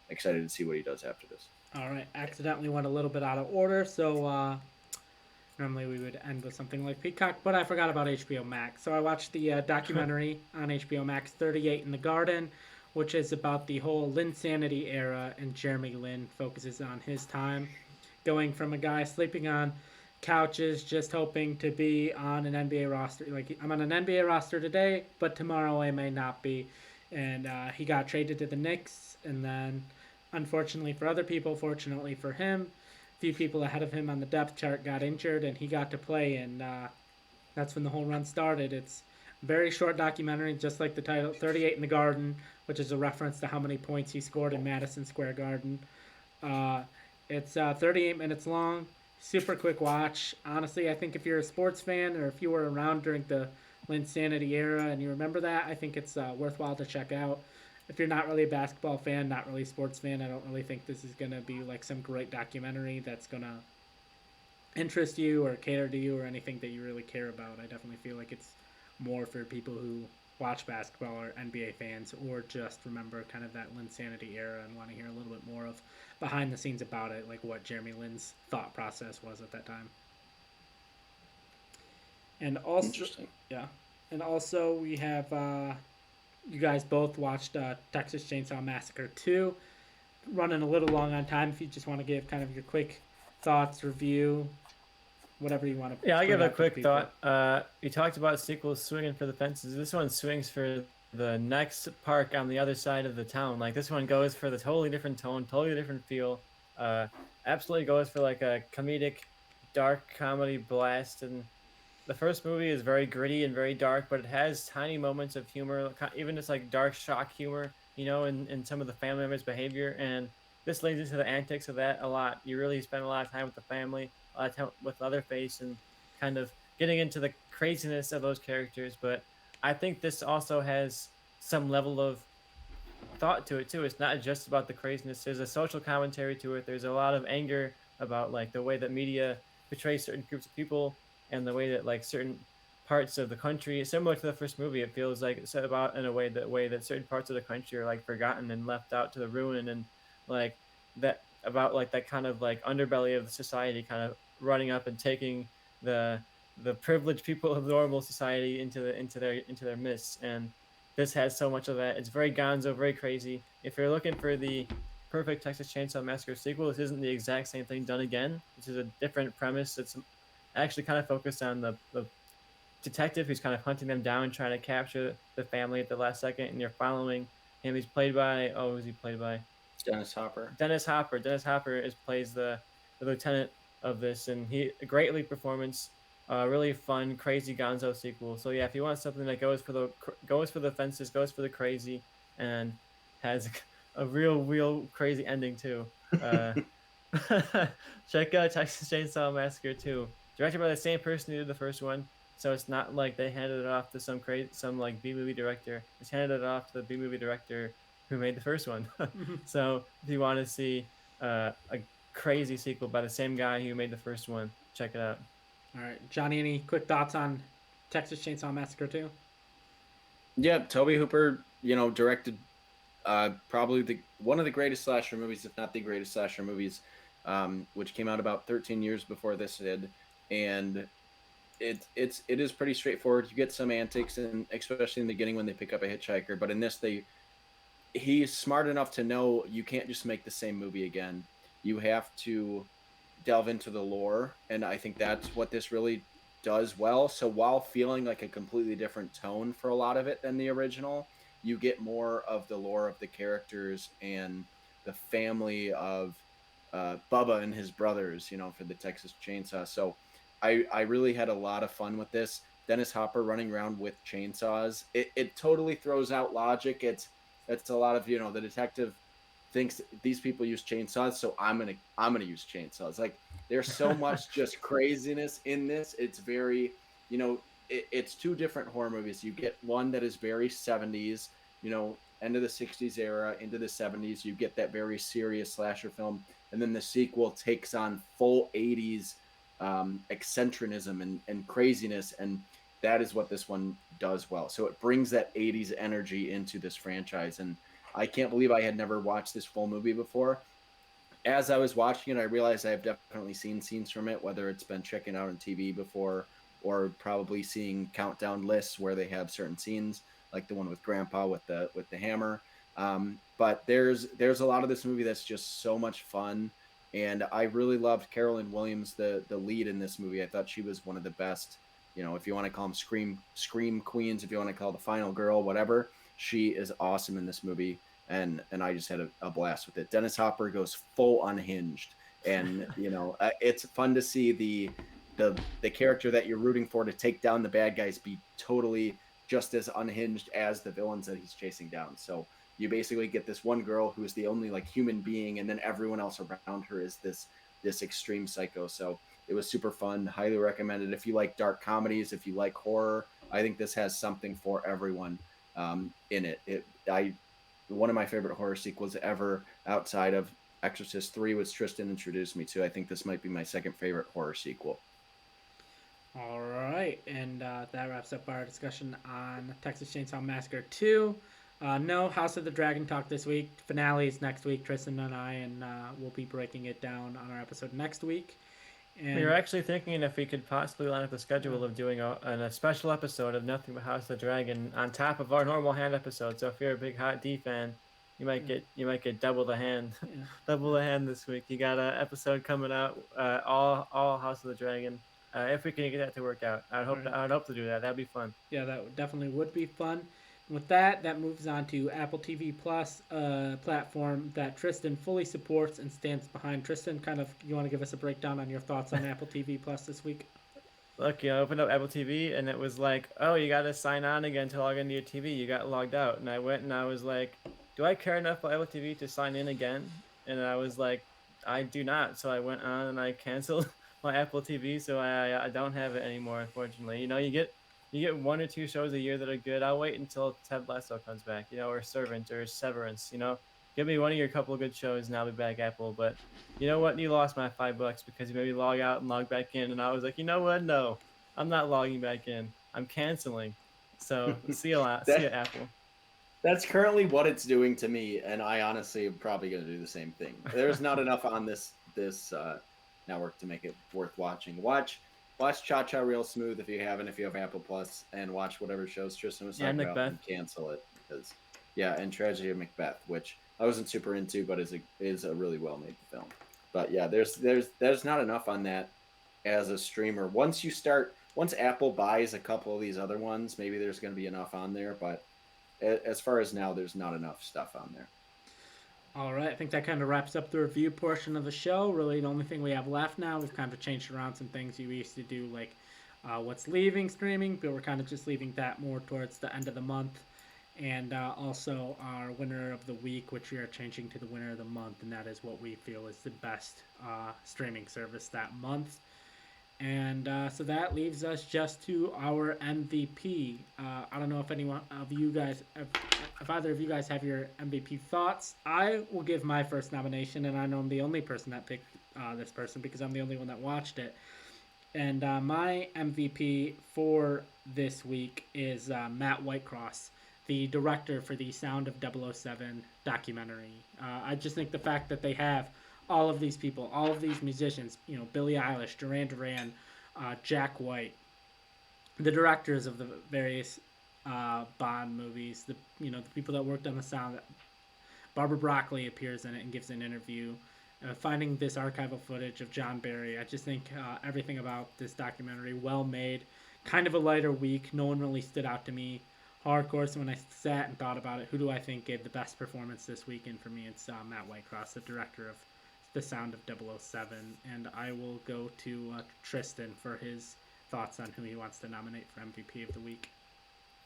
excited to see what he does after this. All right. Accidentally went a little bit out of order, so normally we would end with something like Peacock, but I forgot about HBO Max. So I watched the documentary on HBO Max, 38 in the Garden, which is about the whole Linsanity era, and Jeremy Lin focuses on his time, going from a guy sleeping on couches just hoping to be on an NBA roster. Like, I'm on an NBA roster today, but tomorrow I may not be. And he got traded to the Knicks, and then unfortunately for other people, fortunately for him, a few people ahead of him on the depth chart got injured, and he got to play, and that's when the whole run started. It's a very short documentary, just like the title, 38 in the Garden, which is a reference to how many points he scored in Madison Square Garden. Uh, it's 38 minutes long, super quick watch. Honestly, I think if you're a sports fan or if you were around during the Linsanity era and you remember that, I think it's worthwhile to check out. If you're not really a basketball fan, not really a sports fan, I don't really think this is going to be like some great documentary that's going to interest you or cater to you or anything that you really care about. I definitely feel like it's more for people who watch basketball or NBA fans, or just remember kind of that Linsanity era and want to hear a little bit more of behind the scenes about it, like what Jeremy Lin's thought process was at that time. And also, Interesting. yeah, and also we have you guys both watched Texas Chainsaw Massacre 2. Running a little long on time. If you just want to give kind of your quick thoughts, review, whatever you want to. Yeah, I'll give bring a up for quick people. thought. You talked about sequels swinging for the fences. This one swings for the next park on the other side of the town. Like, this one goes for the totally different tone, totally different feel. Uh, Absolutely goes for like a comedic, dark comedy blast. And the first movie is very gritty and very dark, but it has tiny moments of humor, even just like dark shock humor, in some of the family members' behavior. And this leads into the antics of that a lot. You really spend a lot of time with the family, a lot of time with Leatherface, and kind of getting into the craziness of those characters. But I think this also has some level of thought to it too. It's not just about the craziness. There's a social commentary to it. There's a lot of anger about like the way that media portrays certain groups of people and the way that like certain parts of the country, similar to the first movie, it feels like it's set about in a way that certain parts of the country are like forgotten and left out to the ruin, and like that about like that kind of like underbelly of the society kind of running up and taking the privileged people of normal society into their midst. And this has so much of that. It's very gonzo, very crazy. If you're looking for the perfect Texas Chainsaw Massacre sequel, this isn't the exact same thing done again. This is a different premise. It's actually kind of focused on the detective who's kind of hunting them down, trying to capture the family at the last second, and you're following him. He's played by, oh, who's he played by? Dennis Hopper. Dennis Hopper. Dennis Hopper plays the lieutenant of this, and he a great lead performance. Really fun, crazy Gonzo sequel. So yeah, if you want something that goes for the fences, goes for the crazy, and has a real crazy ending too, check out Texas Chainsaw Massacre 2, directed by the same person who did the first one. So it's not like they handed it off to some like B movie director. It's handed it off to the B movie director who made the first one. So if you want to see a crazy sequel by the same guy who made the first one, check it out. All right, Johnny, any quick thoughts on Texas Chainsaw Massacre 2? Yeah, Toby Hooper, directed probably the one of the greatest slasher movies, if not the greatest slasher movies, which came out about 13 years before this did, and it is pretty straightforward. You get some antics, and especially in the beginning when they pick up a hitchhiker, but in this he's smart enough to know you can't just make the same movie again. You have to delve into the lore, and I think that's what this really does well. So while feeling like a completely different tone for a lot of it than the original, you get more of the lore of the characters and the family of Bubba and his brothers, for the Texas Chainsaw. So I really had a lot of fun with this. Dennis Hopper running around with chainsaws. It totally throws out logic. It's a lot of, the detective thinks these people use chainsaws, so I'm gonna use chainsaws. Like there's so much just craziness in this. It's very, it's two different horror movies. You get one that is very 70s, end of the 60s era into the 70s. You get that very serious slasher film, and then the sequel takes on full 80s eccentricism and craziness, and that is what this one does well. So it brings that 80s energy into this franchise, and I can't believe I had never watched this full movie before. As I was watching it, I realized I've definitely seen scenes from it, whether it's been checking out on TV before or probably seeing countdown lists where they have certain scenes, like the one with Grandpa with the hammer. But there's a lot of this movie that's just so much fun, and I really loved Carolyn Williams, the lead in this movie. I thought she was one of the best. If you want to call them scream queens, if you want to call the final girl, whatever, she is awesome in this movie, and I just had a blast with it. Dennis Hopper goes full unhinged, and it's fun to see the character that you're rooting for to take down the bad guys be totally just as unhinged as the villains that he's chasing down. So you basically get this one girl who is the only like human being, and then everyone else around her is this extreme psycho. So it was super fun. Highly recommended. If you like dark comedies, if you like horror, I think this has something for everyone in it. One of my favorite horror sequels ever outside of Exorcist 3 was Tristan introduced me to. I think this might be my second favorite horror sequel. All right, and that wraps up our discussion on Texas Chainsaw Massacre 2. No House of the Dragon talk this week. Finale is next week, Tristan and I, and we'll be breaking it down on our episode next week. And We were actually thinking if we could possibly line up the schedule of doing a special episode of Nothing But House of the Dragon on top of our normal hand episode. So if you're a big Hot D fan, you might get double the hand, yeah, double the hand this week. You got an episode coming out, all House of the Dragon. If we can get that to work out, Right. I'd hope to do that. That'd be fun. yeah, that definitely would be fun. With that moves on to Apple TV Plus, platform that Tristan fully supports and stands behind. Tristan, kind of, you want to give us a breakdown on your thoughts on Apple TV Plus this week? Look, I opened up Apple TV and it was like, oh, you got to sign on again to log into your TV. You got logged out, and I went and I was like, do I care enough about Apple TV to sign in again? And I was like, I do not. So I went on and I canceled my Apple TV, so I don't have it anymore. Unfortunately, You get 1 or 2 shows a year that are good. I'll wait until Ted Lasso comes back, or Servant or Severance. Give me one of your couple of good shows, and I'll be back, Apple. But you know what? You lost my $5 because you made me log out and log back in, and I was like, you know what? No, I'm not logging back in. I'm canceling. So see you, see That you, Apple. that's currently what it's doing to me, and I honestly am probably going to do the same thing. There's not enough on this network to make it worth watching. Watch Cha Cha Real Smooth if you haven't, if you have Apple Plus, and watch whatever shows Tristan was And talking about, Macbeth. and cancel it because yeah, and Tragedy of Macbeth, which I wasn't super into, but is a really well made film. But yeah, there's not enough on that as a streamer. Once Apple buys a couple of these other ones, maybe there's going to be enough on there, but as far as now, there's not enough stuff on there. All right, I think that kind of wraps up the review portion of the show. Really, the only thing we have left now, we've kind of changed around some things you used to do, like what's leaving streaming, but we're kind of just leaving that more towards the end of the month. And also our winner of the week, which we are changing to the winner of the month, and that is what we feel is the best streaming service that month. And so that leaves us just to our MVP. I don't know if anyone of you guys, if either of you guys have your MVP thoughts. I will give my first nomination, and I know I'm the only person that picked this person because I'm the only one that watched it. And my MVP for this week is Matt Whitecross, the director for the Sound of 007 documentary. I just think the fact that they have all of these people, all of these musicians, Billie Eilish, Duran Duran, Jack White, the directors of the various Bond movies, the people that worked on the sound. Barbara Broccoli appears in it and gives an interview. Finding this archival footage of John Barry, I just think everything about this documentary well made. Kind of a lighter week. No one really stood out to me hardcore. So when I sat and thought about it, who do I think gave the best performance this weekend for me? It's Matt Whitecross, the director of The Sound of 007. And I will go to Tristan for his thoughts on who he wants to nominate for MVP of the week.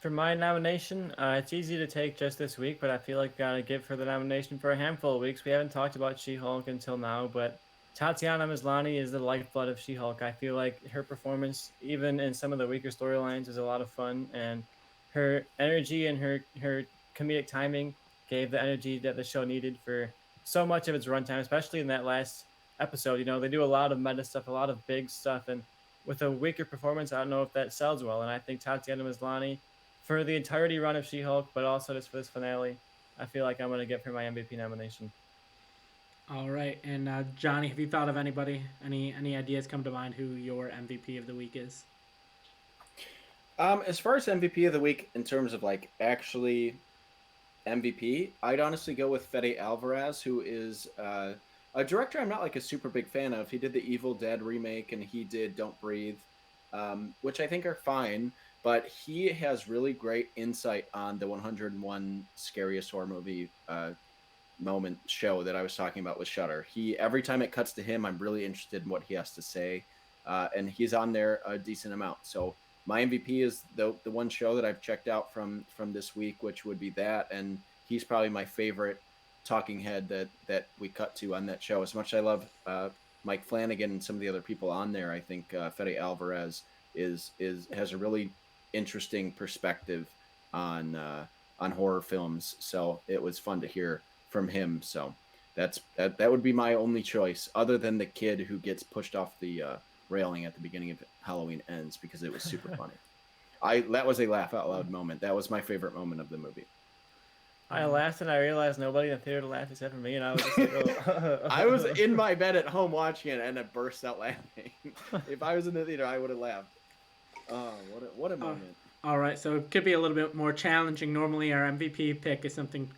For my nomination, it's easy to take just this week, but I feel like I gotta give her the nomination for a handful of weeks. We haven't talked about She-Hulk until now, but Tatiana Maslany is the lifeblood of She-Hulk. I feel like her performance, even in some of the weaker storylines, is a lot of fun, and her energy and her comedic timing gave the energy that the show needed for so much of its runtime, especially in that last episode. They do a lot of meta stuff, a lot of big stuff, and with a weaker performance, I don't know if that sells well. And I think Tatiana Maslany, for the entirety run of She-Hulk, but also just for this finale, I feel like I'm going to give her my MVP nomination. All right, and Johnny, have you thought of anybody? Any ideas come to mind who your MVP of the week is? As far as MVP of the week in terms of like actually MVP, I'd honestly go with Fede Alvarez, who is a director I'm not like a super big fan of. He did the Evil Dead remake and he did Don't Breathe, which I think are fine, but he has really great insight on the 101 scariest horror movie moment show that I was talking about with Shutter. Every time it cuts to him, I'm really interested in what he has to say, and he's on there a decent amount. So my MVP is the one show that I've checked out from this week, which would be that, and he's probably my favorite talking head that we cut to on that show. As much as I love Mike Flanagan and some of the other people on there, I think Fede Alvarez has a really interesting perspective on horror films. So it was fun to hear from him. So that would be my only choice, other than the kid who gets pushed off the railing at the beginning of Halloween Ends, because it was super funny. That was a laugh out loud moment. That was my favorite moment of the movie. I laughed and I realized nobody in the theater laughed except for me, and I was just like, oh. I was in my bed at home watching it and I burst out laughing. If I was in the theater, I would have laughed. Oh, what a moment. All right, so it could be a little bit more challenging. Normally, our MVP pick is something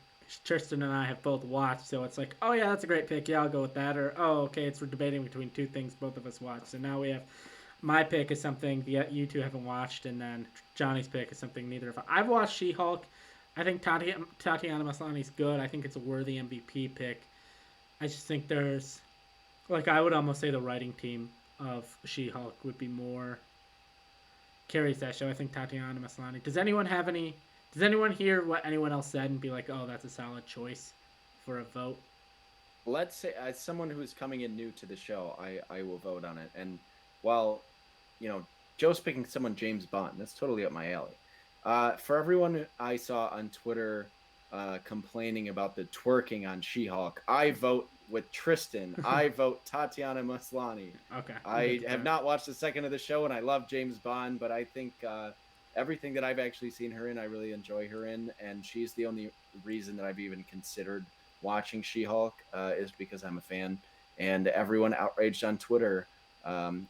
Tristan and I have both watched, so it's like, oh yeah, that's a great pick. Yeah, I'll go with that. Or oh, okay, we're debating between two things both of us watched. So now we have my pick is something you two haven't watched, and then Johnny's pick is something neither of us. I've watched She-Hulk. I think Tatiana Maslany's good. I think it's a worthy MVP pick. I just think there's, like, I would almost say the writing team of She-Hulk would be more carries that show. I think Tatiana Maslany. Does anyone hear what anyone else said and be like, oh, that's a solid choice for a vote? Let's say, as someone who's coming in new to the show, I will vote on it. And while, Joe's picking someone James Bond. That's totally up my alley. For everyone I saw on Twitter complaining about the twerking on She-Hulk, I vote with Tristan. I vote Tatiana Maslany. Okay. I have not watched a second of the show, and I love James Bond, but I think everything that I've actually seen her in, I really enjoy her in, and she's the only reason that I've even considered watching She-Hulk is because I'm a fan. And everyone outraged on Twitter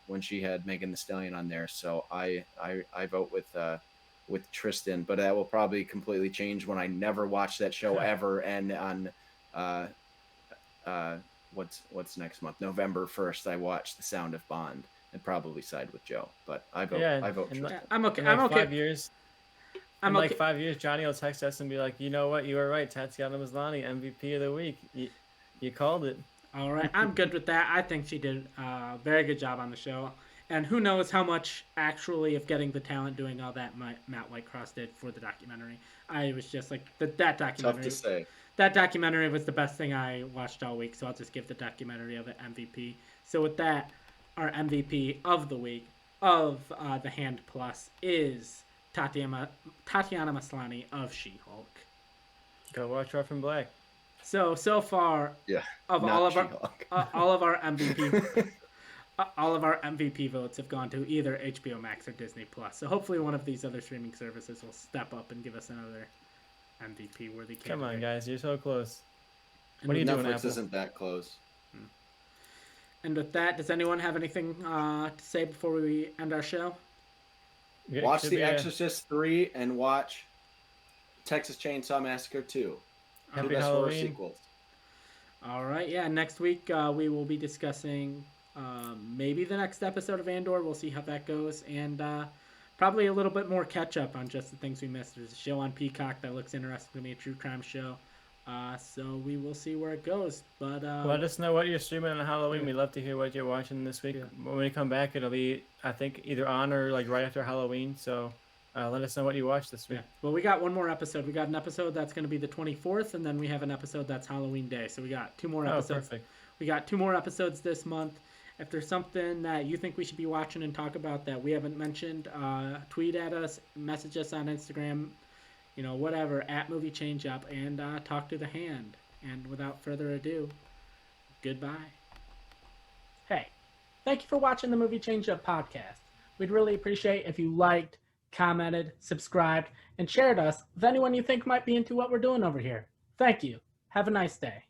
when she had Megan Thee Stallion on there, so I vote with Tristan, but that will probably completely change when I never watch that show ever. And on what's next month, November 1st, I watch The Sound of Bond and probably side with Joe. But I vote Tristan. I'm okay. In like I'm okay. 5 years, I'm in like okay. 5 years, Johnny will text us and be like, you know what, you were right, Tatiana Maslany, MVP of the week. You called it. All right, I'm good with that. I think she did a very good job on the show. And who knows how much actually of getting the talent doing all that Matt Whitecross did for the documentary. I was just like, that documentary. Tough to say. That documentary was the best thing I watched all week, so I'll just give the documentary of it MVP. So with that, our MVP of the week of the Hand Plus is Tatiana Maslany of She-Hulk. Go watch Orphan Black. So far, Yeah, of not all of She-Hulk. all of our MVP all of our MVP votes have gone to either HBO Max or Disney Plus. So hopefully one of these other streaming services will step up and give us another MVP worthy candidate. Come on, guys, you're so close. And What are you doing, Netflix Apple? isn't that close. And with that, does anyone have anything to say before we end our show? Yeah, Watch should The be a- Exorcist 3 and watch Texas Chainsaw Massacre 2. Two Happy best horror Halloween. sequels. All right, yeah. Next week we will be discussing maybe the next episode of Andor. We'll see how that goes, and probably a little bit more catch up on just the things we missed. There's a show on Peacock that looks interesting to me, a true crime show. So we will see where it goes. But Let us know what you're streaming on Halloween. We'd love to hear what you're watching this week. When we come back, it'll be, I think, either on or like right after Halloween. So let us know what you watched this week. yeah, well, we got one more episode. We got an episode that's going to be the 24th, and then we have an episode that's Halloween Day. So we got two more Oh, episodes. perfect. We got two more episodes this month. If there's something that you think we should be watching and talk about that we haven't mentioned, tweet at us, message us on Instagram, whatever, at Movie Change Up, and talk to the hand. And without further ado, goodbye. Hey, thank you for watching the Movie Change Up podcast. We'd really appreciate if you liked, commented, subscribed, and shared us with anyone you think might be into what we're doing over here. Thank you. Have a nice day.